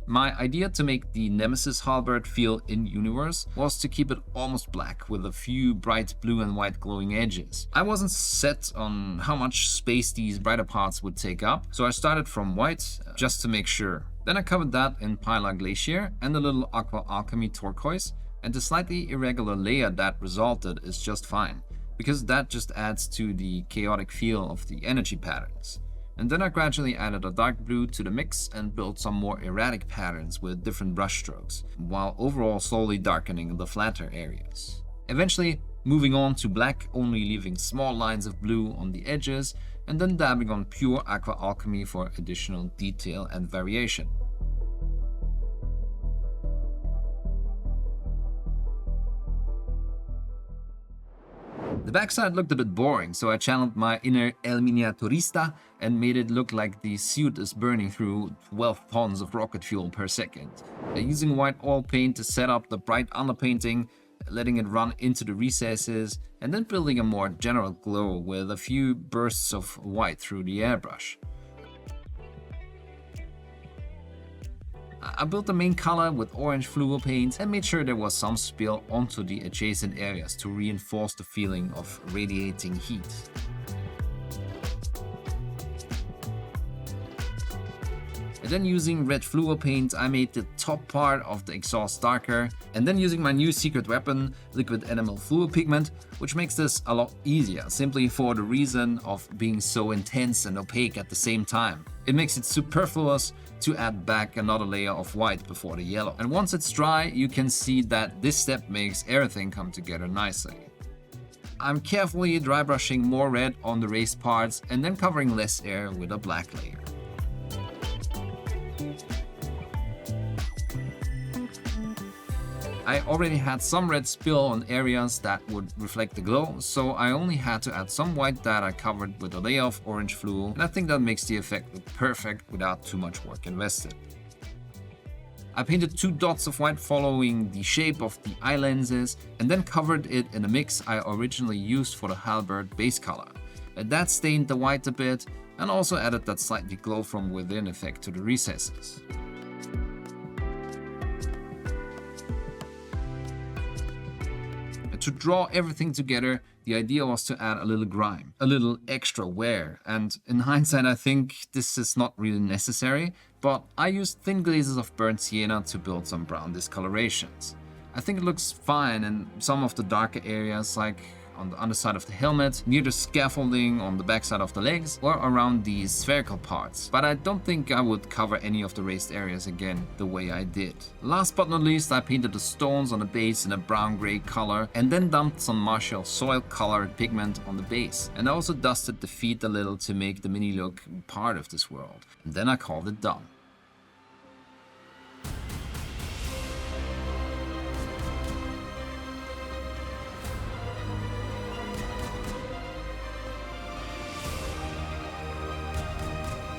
My idea to make the Nemesis halberd feel in-universe was to keep it almost black with a few bright blue and white glowing edges. I wasn't set on how much space these brighter parts would take up, so I started from white just to make sure. Then I covered that in Pilar Glacier and a little Aqua Alchemy turquoise, and the slightly irregular layer that resulted is just fine, because that just adds to the chaotic feel of the energy patterns. And then I gradually added a dark blue to the mix and built some more erratic patterns with different brush strokes, while overall slowly darkening the flatter areas. Eventually moving on to black, only leaving small lines of blue on the edges, and then dabbing on pure Aqua Alchemy for additional detail and variation. The backside looked a bit boring, so I channeled my inner El Miniaturista and made it look like the suit is burning through 12 tons of rocket fuel per second. Using white oil paint to set up the bright underpainting, letting it run into the recesses, and then building a more general glow with a few bursts of white through the airbrush. I built the main color with orange fluo paint and made sure there was some spill onto the adjacent areas to reinforce the feeling of radiating heat. And then using red fluo paint, I made the top part of the exhaust darker, and then using my new secret weapon, liquid enamel fluo pigment, which makes this a lot easier, simply for the reason of being so intense and opaque at the same time. It makes it superfluous to add back another layer of white before the yellow. And once it's dry, you can see that this step makes everything come together nicely. I'm carefully dry brushing more red on the raised parts and then covering less air with a black layer. I already had some red spill on areas that would reflect the glow, so I only had to add some white that I covered with a layer of orange fluo, and I think that makes the effect look perfect without too much work invested. I painted 2 dots of white following the shape of the eye lenses, and then covered it in a mix I originally used for the halberd base color. That stained the white a bit, and also added that slightly glow from within effect to the recesses. To draw everything together, the idea was to add a little grime, a little extra wear, and in hindsight I think this is not really necessary, but I used thin glazes of burnt sienna to build some brown discolorations. I think it looks fine in some of the darker areas, like on the underside of the helmet, near the scaffolding on the backside of the legs, or around these spherical parts. But I don't think I would cover any of the raised areas again the way I did. Last but not least, I painted the stones on the base in a brown-gray color and then dumped some Martial soil-colored pigment on the base. And I also dusted the feet a little to make the mini look part of this world. And then I called it done.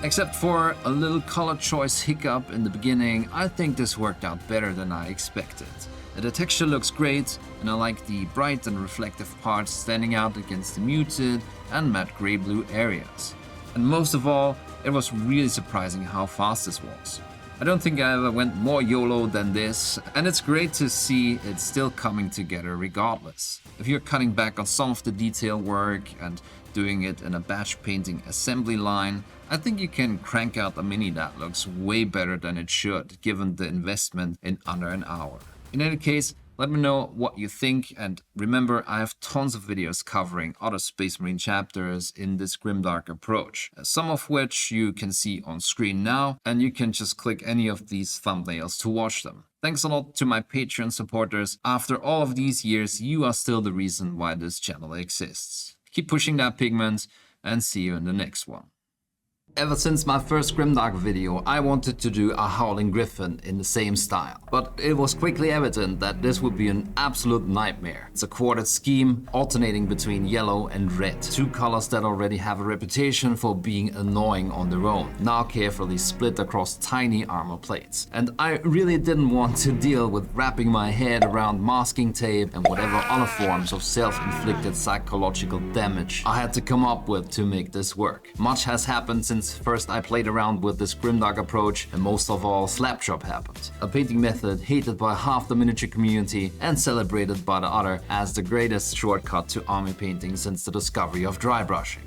Except for a little color choice hiccup in the beginning, I think this worked out better than I expected. The texture looks great, and I like the bright and reflective parts standing out against the muted and matte grey-blue areas. And most of all, it was really surprising how fast this was. I don't think I ever went more YOLO than this, and it's great to see it still coming together regardless. If you're cutting back on some of the detail work and doing it in a batch painting assembly line, I think you can crank out a mini that looks way better than it should, given the investment in under an hour. In any case, let me know what you think, and remember, I have tons of videos covering other Space Marine chapters in this Grimdark approach, some of which you can see on screen now, and you can just click any of these thumbnails to watch them. Thanks a lot to my Patreon supporters. After all of these years, you are still the reason why this channel exists. Keep pushing that pigment, and see you in the next one. Ever since my first Grimdark video, I wanted to do a Howling Griffon in the same style. But it was quickly evident that this would be an absolute nightmare. It's a quartered scheme, alternating between yellow and red. Two colors that already have a reputation for being annoying on their own, now carefully split across tiny armor plates. And I really didn't want to deal with wrapping my head around masking tape and whatever other forms of self-inflicted psychological damage I had to come up with to make this work. Much has happened since first I played around with this Grimdark approach, and most of all, Slapchop happened. A painting method hated by half the miniature community and celebrated by the other as the greatest shortcut to army painting since the discovery of dry brushing.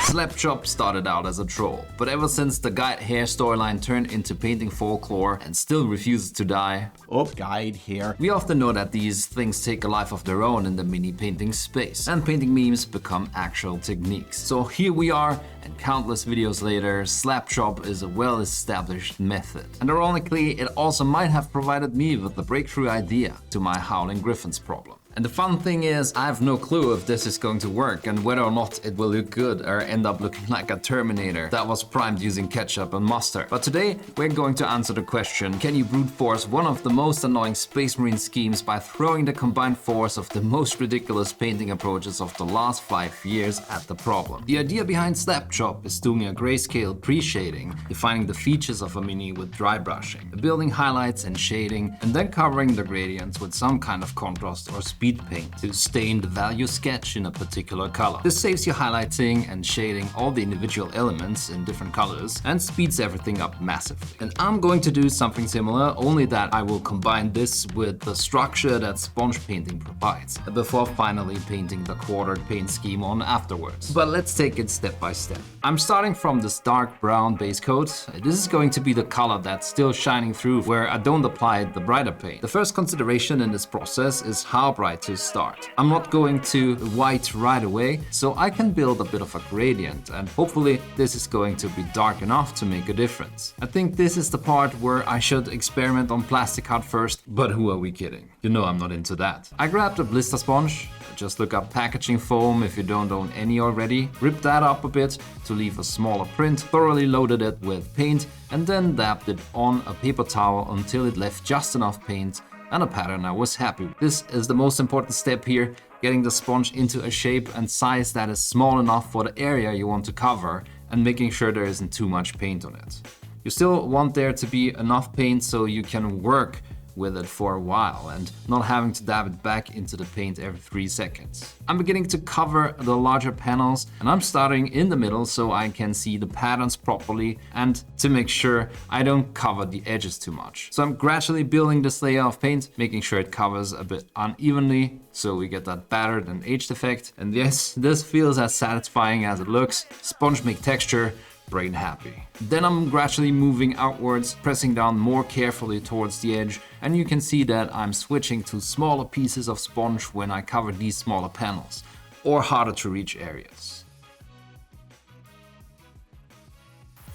Slapchop started out as a troll, but ever since the guide hair storyline turned into painting folklore and still refuses to die. Oh, guide hair. We often know that these things take a life of their own in the mini painting space, and painting memes become actual techniques. So here we are, and countless videos later, Slapchop is a well-established method. And ironically, it also might have provided me with the breakthrough idea to my Howling Griffons problem. And the fun thing is, I have no clue if this is going to work and whether or not it will look good or end up looking like a Terminator that was primed using ketchup and mustard. But today, we're going to answer the question, can you brute force one of the most annoying Space Marine schemes by throwing the combined force of the most ridiculous painting approaches of the last 5 years at the problem? The idea behind Slapchop is doing a grayscale pre-shading, defining the features of a mini with dry brushing, building highlights and shading, and then covering the gradients with some kind of contrast or speed paint to stain the value sketch in a particular color. This saves you highlighting and shading all the individual elements in different colors and speeds everything up massively. And I'm going to do something similar, only that I will combine this with the structure that sponge painting provides, before finally painting the quartered paint scheme on afterwards. But let's take it step by step. I'm starting from this dark brown base coat. This is going to be the color that's still shining through where I don't apply the brighter paint. The first consideration in this process is how bright to start. I'm not going to white right away, so I can build a bit of a gradient, and hopefully this is going to be dark enough to make a difference. I think this is the part where I should experiment on plastic art first, but who are we kidding? You know I'm not into that. I grabbed a blister sponge. Just look up packaging foam if you don't own any already. Ripped that up a bit to leave a smaller print, thoroughly loaded it with paint, and then dabbed it on a paper towel until it left just enough paint and a pattern I was happy with. This is the most important step here, getting the sponge into a shape and size that is small enough for the area you want to cover and making sure there isn't too much paint on it. You still want there to be enough paint so you can work with it for a while and not having to dab it back into the paint every 3 seconds. I'm beginning to cover the larger panels, and I'm starting in the middle so I can see the patterns properly and to make sure I don't cover the edges too much. So I'm gradually building this layer of paint, making sure it covers a bit unevenly so we get that battered and aged effect. And yes, this feels as satisfying as it looks. Sponge make texture, brain happy. Then I'm gradually moving outwards, pressing down more carefully towards the edge, and you can see that I'm switching to smaller pieces of sponge when I cover these smaller panels, or harder to reach areas.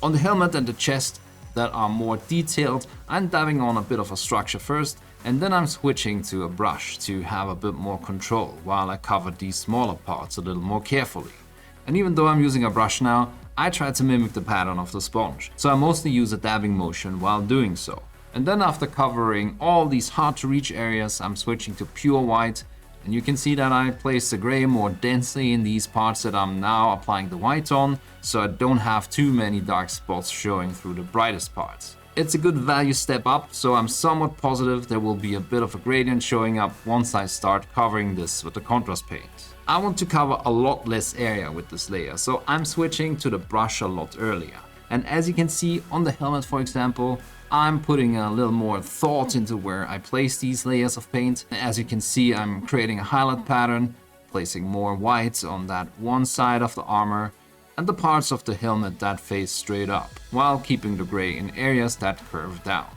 On the helmet and the chest that are more detailed, I'm dabbing on a bit of a structure first, and then I'm switching to a brush to have a bit more control while I cover these smaller parts a little more carefully. And even though I'm using a brush now, I try to mimic the pattern of the sponge, so I mostly use a dabbing motion while doing so. And then after covering all these hard to reach areas, I'm switching to pure white, and you can see that I place the gray more densely in these parts that I'm now applying the white on, so I don't have too many dark spots showing through the brightest parts. It's a good value step up, so I'm somewhat positive there will be a bit of a gradient showing up once I start covering this with the contrast paint. I want to cover a lot less area with this layer, so I'm switching to the brush a lot earlier. And as you can see on the helmet, for example, I'm putting a little more thought into where I place these layers of paint. As you can see, I'm creating a highlight pattern, placing more white on that one side of the armor and the parts of the helmet that face straight up, while keeping the gray in areas that curve down.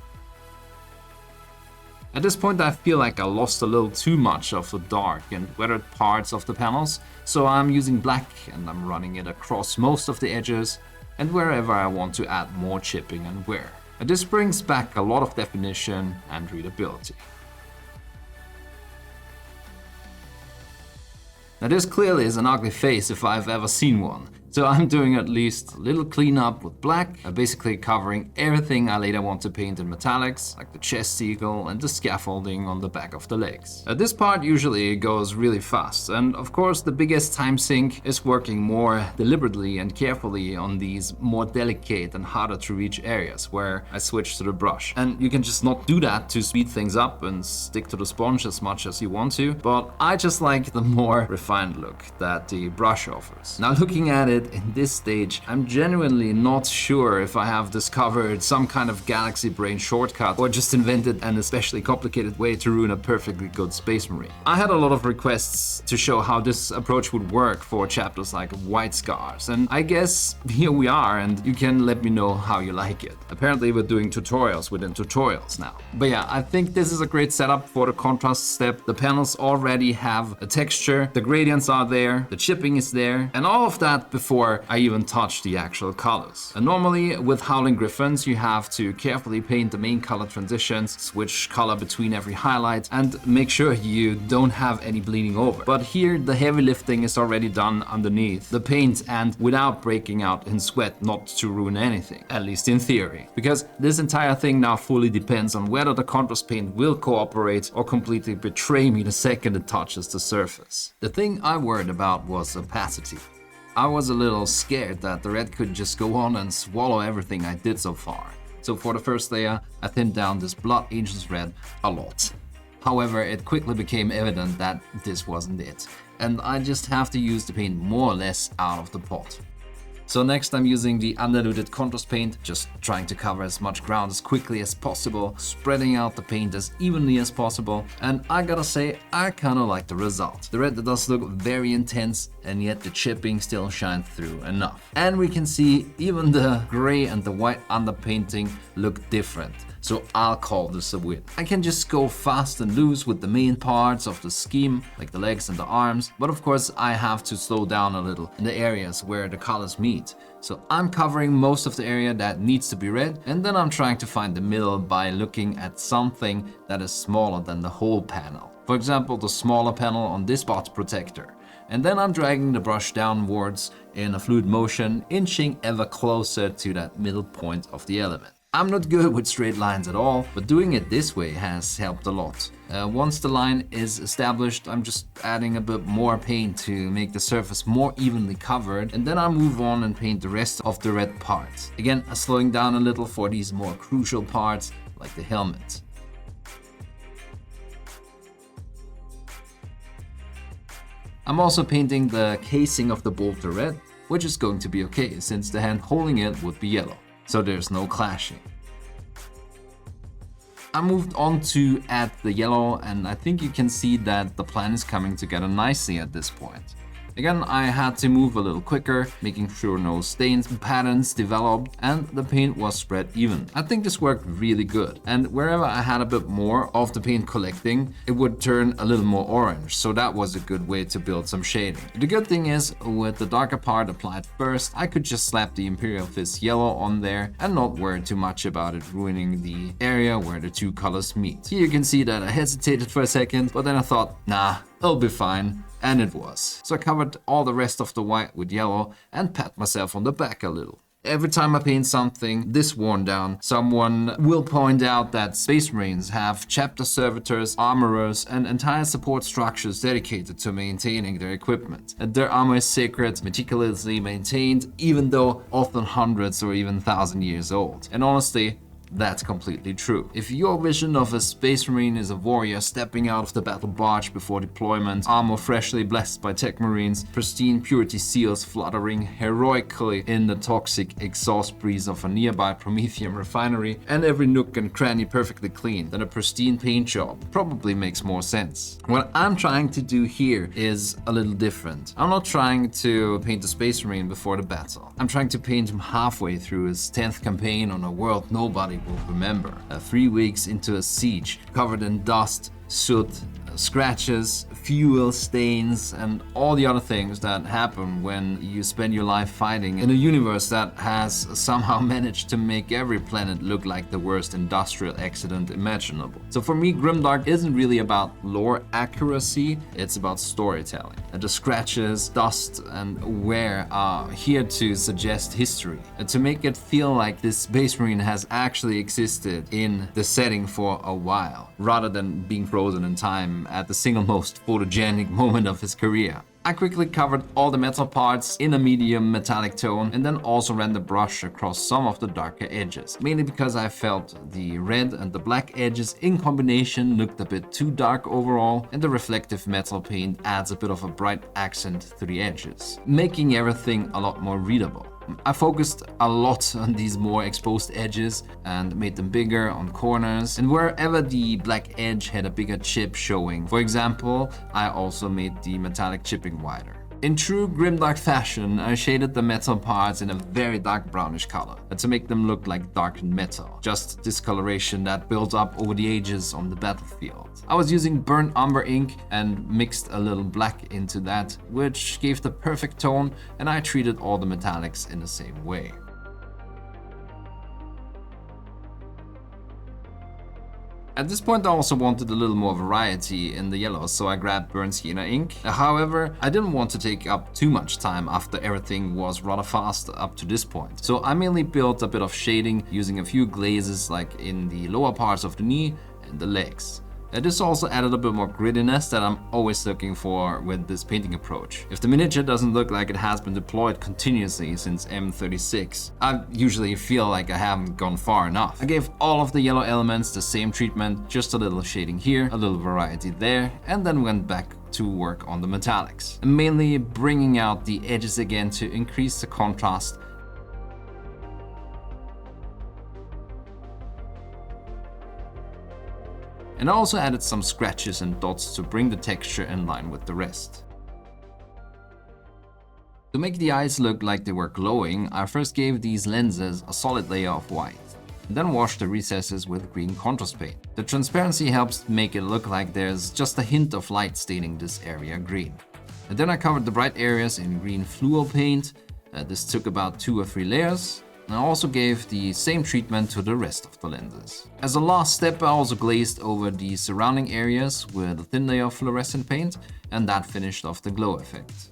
At this point I feel like I lost a little too much of the dark and weathered parts of the panels, so I'm using black and I'm running it across most of the edges and wherever I want to add more chipping and wear. And this brings back a lot of definition and readability. Now this clearly is an ugly face if I've ever seen one, so I'm doing at least a little cleanup with black, basically covering everything I later want to paint in metallics, like the chest eagle and the scaffolding on the back of the legs. This part usually goes really fast, and of course the biggest time sink is working more deliberately and carefully on these more delicate and harder to reach areas where I switch to the brush. And you can just not do that to speed things up and stick to the sponge as much as you want to, but I just like the more refined look that the brush offers. Now looking at it in this stage, I'm genuinely not sure if I have discovered some kind of galaxy brain shortcut or just invented an especially complicated way to ruin a perfectly good Space Marine. I had a lot of requests to show how this approach would work for chapters like White Scars, and I guess here we are, and you can let me know how you like it. Apparently we're doing tutorials within tutorials now. But yeah, I think this is a great setup for the contrast step. The panels already have a texture, the gradients are there, the chipping is there, and all of that before I even touch the actual colors. And normally with Howling Griffons you have to carefully paint the main color transitions, switch color between every highlight, and make sure you don't have any bleeding over. But here the heavy lifting is already done underneath the paint and without breaking out in sweat, not to ruin anything, at least in theory. Because this entire thing now fully depends on whether the contrast paint will cooperate or completely betray me the second it touches the surface. The thing I worried about was opacity. I was a little scared that the red could just go on and swallow everything I did so far. So for the first layer, I thinned down this Blood Angels red a lot. However, it quickly became evident that this wasn't it, and I just have to use the paint more or less out of the pot. So next I'm using the undiluted contrast paint, just trying to cover as much ground as quickly as possible, spreading out the paint as evenly as possible, and I gotta say, I kinda like the result. The red does look very intense, and yet the chipping still shines through enough. And we can see even the gray and the white underpainting look different. So I'll call this a win. I can just go fast and loose with the main parts of the scheme, like the legs and the arms, but of course I have to slow down a little in the areas where the colors meet. So I'm covering most of the area that needs to be red, and then I'm trying to find the middle by looking at something that is smaller than the whole panel. For example, the smaller panel on this spot protector. And then I'm dragging the brush downwards in a fluid motion, inching ever closer to that middle point of the element. I'm not good with straight lines at all, but doing it this way has helped a lot. Once the line is established, I'm just adding a bit more paint to make the surface more evenly covered, and then I'll move on and paint the rest of the red parts. Again, slowing down a little for these more crucial parts, like the helmet. I'm also painting the casing of the bolter red, which is going to be okay since the hand holding it would be yellow, so there's no clashing. I moved on to add the yellow, and I think you can see that the plan is coming together nicely at this point. Again, I had to move a little quicker, making sure no stains and patterns developed, and the paint was spread even. I think this worked really good, and wherever I had a bit more of the paint collecting, it would turn a little more orange, so that was a good way to build some shading. The good thing is, with the darker part applied first, I could just slap the Imperial Fist yellow on there and not worry too much about it ruining the area where the two colors meet. Here you can see that I hesitated for a second, but then I thought, nah, it'll be fine. And it was. So I covered all the rest of the white with yellow and pat myself on the back a little. Every time I paint something this worn down, someone will point out that Space Marines have chapter servitors, armorers, and entire support structures dedicated to maintaining their equipment. And their armor is sacred, meticulously maintained, even though often hundreds or even 1,000 years old. And honestly, That's completely true. If your vision of a Space Marine is a warrior stepping out of the battle barge before deployment, armor freshly blessed by tech marines, pristine purity seals fluttering heroically in the toxic exhaust breeze of a nearby Prometheum refinery, and every nook and cranny perfectly clean, then a pristine paint job probably makes more sense. What I'm trying to do here is a little different. I'm not trying to paint the Space Marine before the battle. I'm trying to paint him halfway through his 10th campaign on a world nobody will remember. 3 weeks into a siege, covered in dust, soot, scratches, fuel stains, and all the other things that happen when you spend your life fighting in a universe that has somehow managed to make every planet look like the worst industrial accident imaginable. So for me, Grimdark isn't really about lore accuracy, it's about storytelling. And the scratches, dust, and wear are here to suggest history, and to make it feel like this Space Marine has actually existed in the setting for a while, rather than being frozen in time at the single most photogenic moment of his career. I quickly covered all the metal parts in a medium metallic tone, and then also ran the brush across some of the darker edges, mainly because I felt the red and the black edges in combination looked a bit too dark overall, and the reflective metal paint adds a bit of a bright accent to the edges, making everything a lot more readable. I focused a lot on these more exposed edges and made them bigger on corners, and wherever the black edge had a bigger chip showing. For example, I also made the metallic chipping wider. In true Grimdark fashion, I shaded the metal parts in a very dark brownish color to make them look like darkened metal, just discoloration that builds up over the ages on the battlefield. I was using burnt umber ink and mixed a little black into that, which gave the perfect tone, and I treated all the metallics in the same way. At this point I also wanted a little more variety in the yellows, so I grabbed burnt sienna ink. However, I didn't want to take up too much time after everything was rather fast up to this point. So I mainly built a bit of shading using a few glazes like in the lower parts of the knee and the legs. This also added a bit more grittiness that I'm always looking for with this painting approach. If the miniature doesn't look like it has been deployed continuously since M36, I usually feel like I haven't gone far enough. I gave all of the yellow elements the same treatment, just a little shading here, a little variety there, and then went back to work on the metallics. Mainly bringing out the edges again to increase the contrast, and I also added some scratches and dots to bring the texture in line with the rest. To make the eyes look like they were glowing, I first gave these lenses a solid layer of white, and then washed the recesses with green contrast paint. The transparency helps make it look like there's just a hint of light staining this area green. And then I covered the bright areas in green fluo paint. This took about 2 or 3 layers. And I also gave the same treatment to the rest of the lenses. As a last step, I also glazed over the surrounding areas with a thin layer of fluorescent paint, and that finished off the glow effect.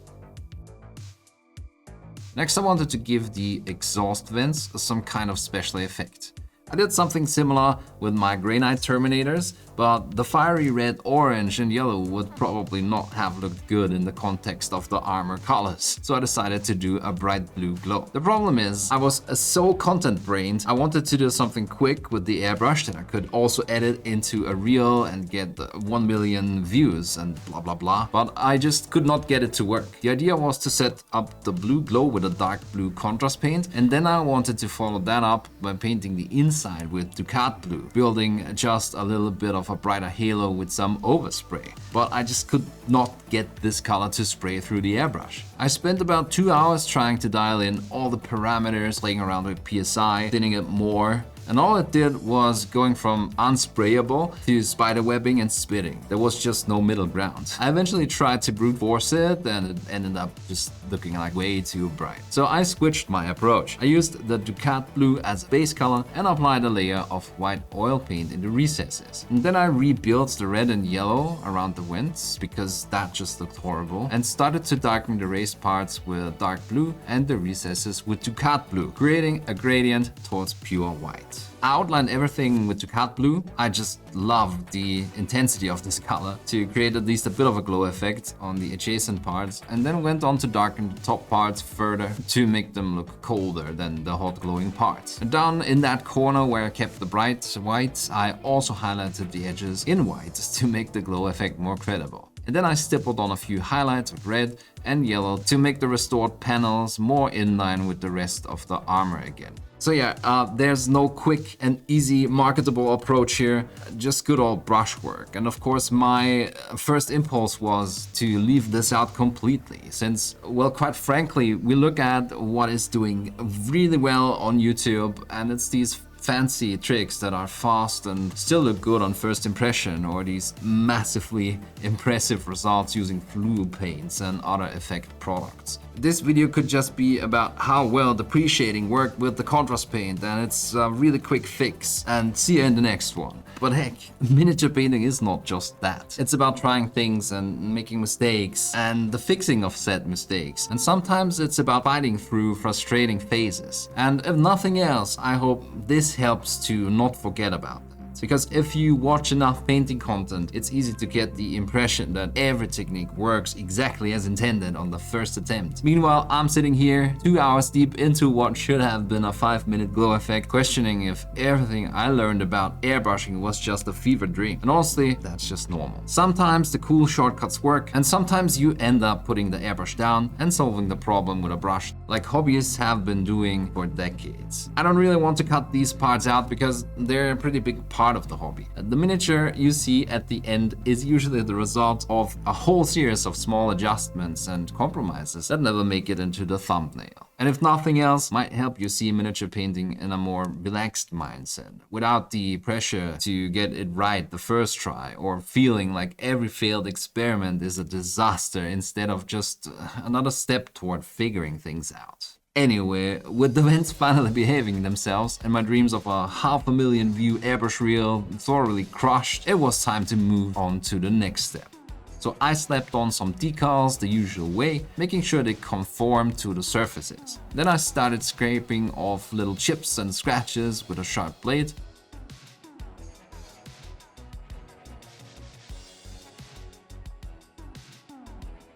Next, I wanted to give the exhaust vents some kind of special effect. I did something similar with my Grey Knight Terminators, but the fiery red, orange and yellow would probably not have looked good in the context of the armor colors, so I decided to do a bright blue glow. The problem is, I was so content-brained, I wanted to do something quick with the airbrush that I could also edit into a reel and get 1 million views and blah blah blah, but I just could not get it to work. The idea was to set up the blue glow with a dark blue contrast paint, and then I wanted to follow that up by painting the inside with Ducat blue, building just a little bit of a brighter halo with some overspray. But I just could not get this color to spray through the airbrush. I spent about 2 hours trying to dial in all the parameters, playing around with PSI, thinning it more, and all it did was going from unsprayable to spiderwebbing and spitting. There was just no middle ground. I eventually tried to brute force it, and it ended up just looking like way too bright. So I switched my approach. I used the Ducat blue as a base color and applied a layer of white oil paint in the recesses. And then I rebuilt the red and yellow around the vents because that just looked horrible, and started to darken the raised parts with dark blue and the recesses with Ducat blue, creating a gradient towards pure white. I outlined everything with Ducat blue. I just love the intensity of this color to create at least a bit of a glow effect on the adjacent parts, and then went on to darken the top parts further to make them look colder than the hot glowing parts. And down in that corner where I kept the bright white, I also highlighted the edges in white to make the glow effect more credible. And then I stippled on a few highlights of red and yellow to make the restored panels more in line with the rest of the armor again. So yeah, there's no quick and easy marketable approach here, just good old brushwork. And of course my first impulse was to leave this out completely, since, well, quite frankly, we look at what is doing really well on YouTube, and it's these fancy tricks that are fast and still look good on first impression, or these massively impressive results using fluid paints and other effect products. This video could just be about how well the pre-shading worked with the contrast paint, and it's a really quick fix, and see you in the next one. But heck, miniature painting is not just that. It's about trying things and making mistakes and the fixing of said mistakes. And sometimes it's about fighting through frustrating phases. And if nothing else, I hope this helps to not forget about that. Because if you watch enough painting content, it's easy to get the impression that every technique works exactly as intended on the first attempt. Meanwhile, I'm sitting here 2 hours deep into what should have been a 5-minute glow effect, questioning if everything I learned about airbrushing was just a fever dream. And honestly, that's just normal. Sometimes the cool shortcuts work, and sometimes you end up putting the airbrush down and solving the problem with a brush, like hobbyists have been doing for decades. I don't really want to cut these parts out because they're a pretty big part of the hobby. The miniature you see at the end is usually the result of a whole series of small adjustments and compromises that never make it into the thumbnail. And if nothing else, might help you see miniature painting in a more relaxed mindset, without the pressure to get it right the first try, or feeling like every failed experiment is a disaster instead of just another step toward figuring things out. Anyway, with the vents finally behaving themselves and my dreams of a 500,000 view airbrush reel thoroughly crushed, it was time to move on to the next step. So I slapped on some decals the usual way, making sure they conform to the surfaces. Then I started scraping off little chips and scratches with a sharp blade.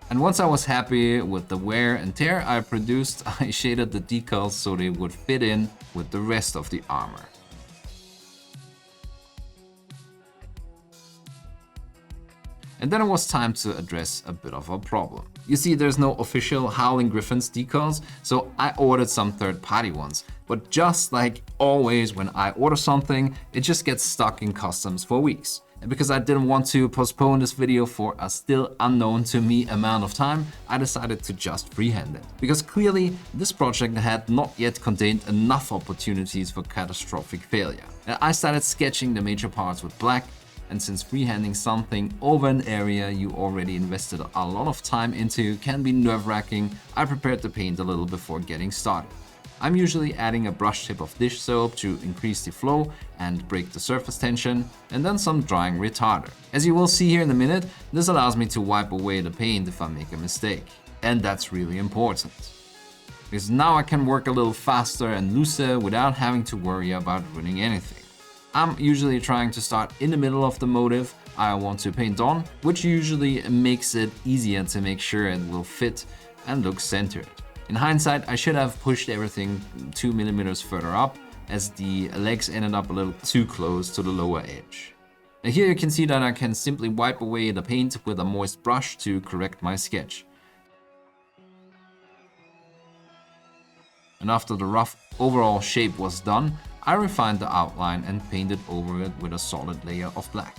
And once I was happy with the wear and tear I produced, I shaded the decals so they would fit in with the rest of the armor. And then it was time to address a bit of a problem. You see, there's no official Howling Griffons decals, so I ordered some third-party ones. But just like always when I order something, it just gets stuck in customs for weeks. And because I didn't want to postpone this video for a still unknown to me amount of time, I decided to just freehand it. Because clearly, this project had not yet contained enough opportunities for catastrophic failure. And I started sketching the major parts with black, and since freehanding something over an area you already invested a lot of time into can be nerve-wracking, I prepared the paint a little before getting started. I'm usually adding a brush tip of dish soap to increase the flow and break the surface tension, and then some drying retarder. As you will see here in a minute, this allows me to wipe away the paint if I make a mistake. And that's really important, because now I can work a little faster and looser without having to worry about ruining anything. I'm usually trying to start in the middle of the motif I want to paint on, which usually makes it easier to make sure it will fit and look centered. In hindsight, I should have pushed everything 2 millimeters further up, as the legs ended up a little too close to the lower edge. Now here you can see that I can simply wipe away the paint with a moist brush to correct my sketch. And after the rough overall shape was done, I refined the outline and painted over it with a solid layer of black.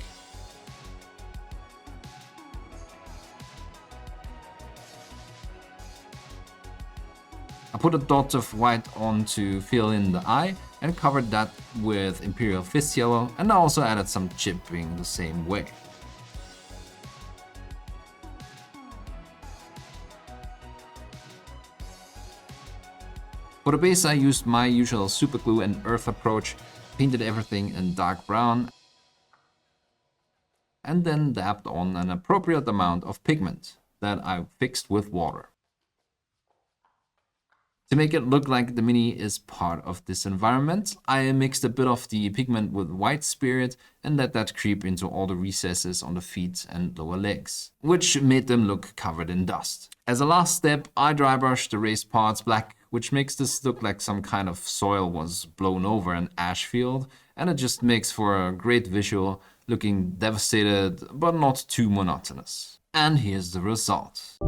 I put a dot of white on to fill in the eye and covered that with Imperial Fist Yellow, and I also added some chipping the same way. For the base I used my usual super glue and earth approach, painted everything in dark brown, and then dabbed on an appropriate amount of pigment that I fixed with water. To make it look like the mini is part of this environment, I mixed a bit of the pigment with white spirit and let that creep into all the recesses on the feet and lower legs, which made them look covered in dust. As a last step, I dry brushed the raised parts black, which makes this look like some kind of soil was blown over an ash field, and it just makes for a great visual, looking devastated but not too monotonous. And here's the result.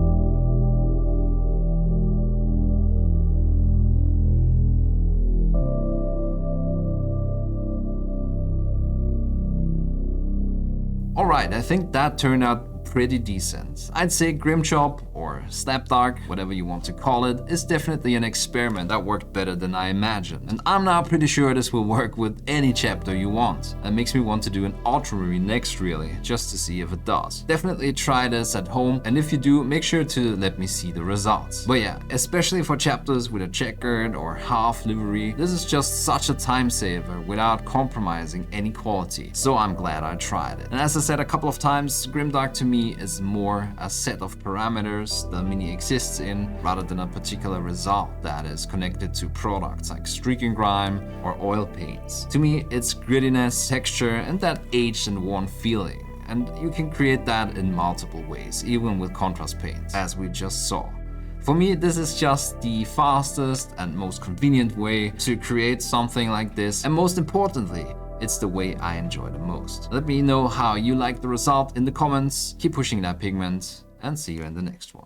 Alright, I think that turned out pretty decent. I'd say Grimchop, or Slapdark, whatever you want to call it, is definitely an experiment that worked better than I imagined. And I'm now pretty sure this will work with any chapter you want. That makes me want to do an ultramarine next really, just to see if it does. Definitely try this at home, and if you do, make sure to let me see the results. But yeah, especially for chapters with a checkered or half livery, this is just such a time saver without compromising any quality. So I'm glad I tried it. And as I said a couple of times, Grimdark to me is more a set of parameters the mini exists in, rather than a particular result that is connected to products like streaking grime or oil paints. To me, it's grittiness, texture, and that aged and worn feeling. And you can create that in multiple ways, even with contrast paints, as we just saw. For me, this is just the fastest and most convenient way to create something like this, and most importantly, it's the way I enjoy the most. Let me know how you like the result in the comments, keep pushing that pigment, and see you in the next one.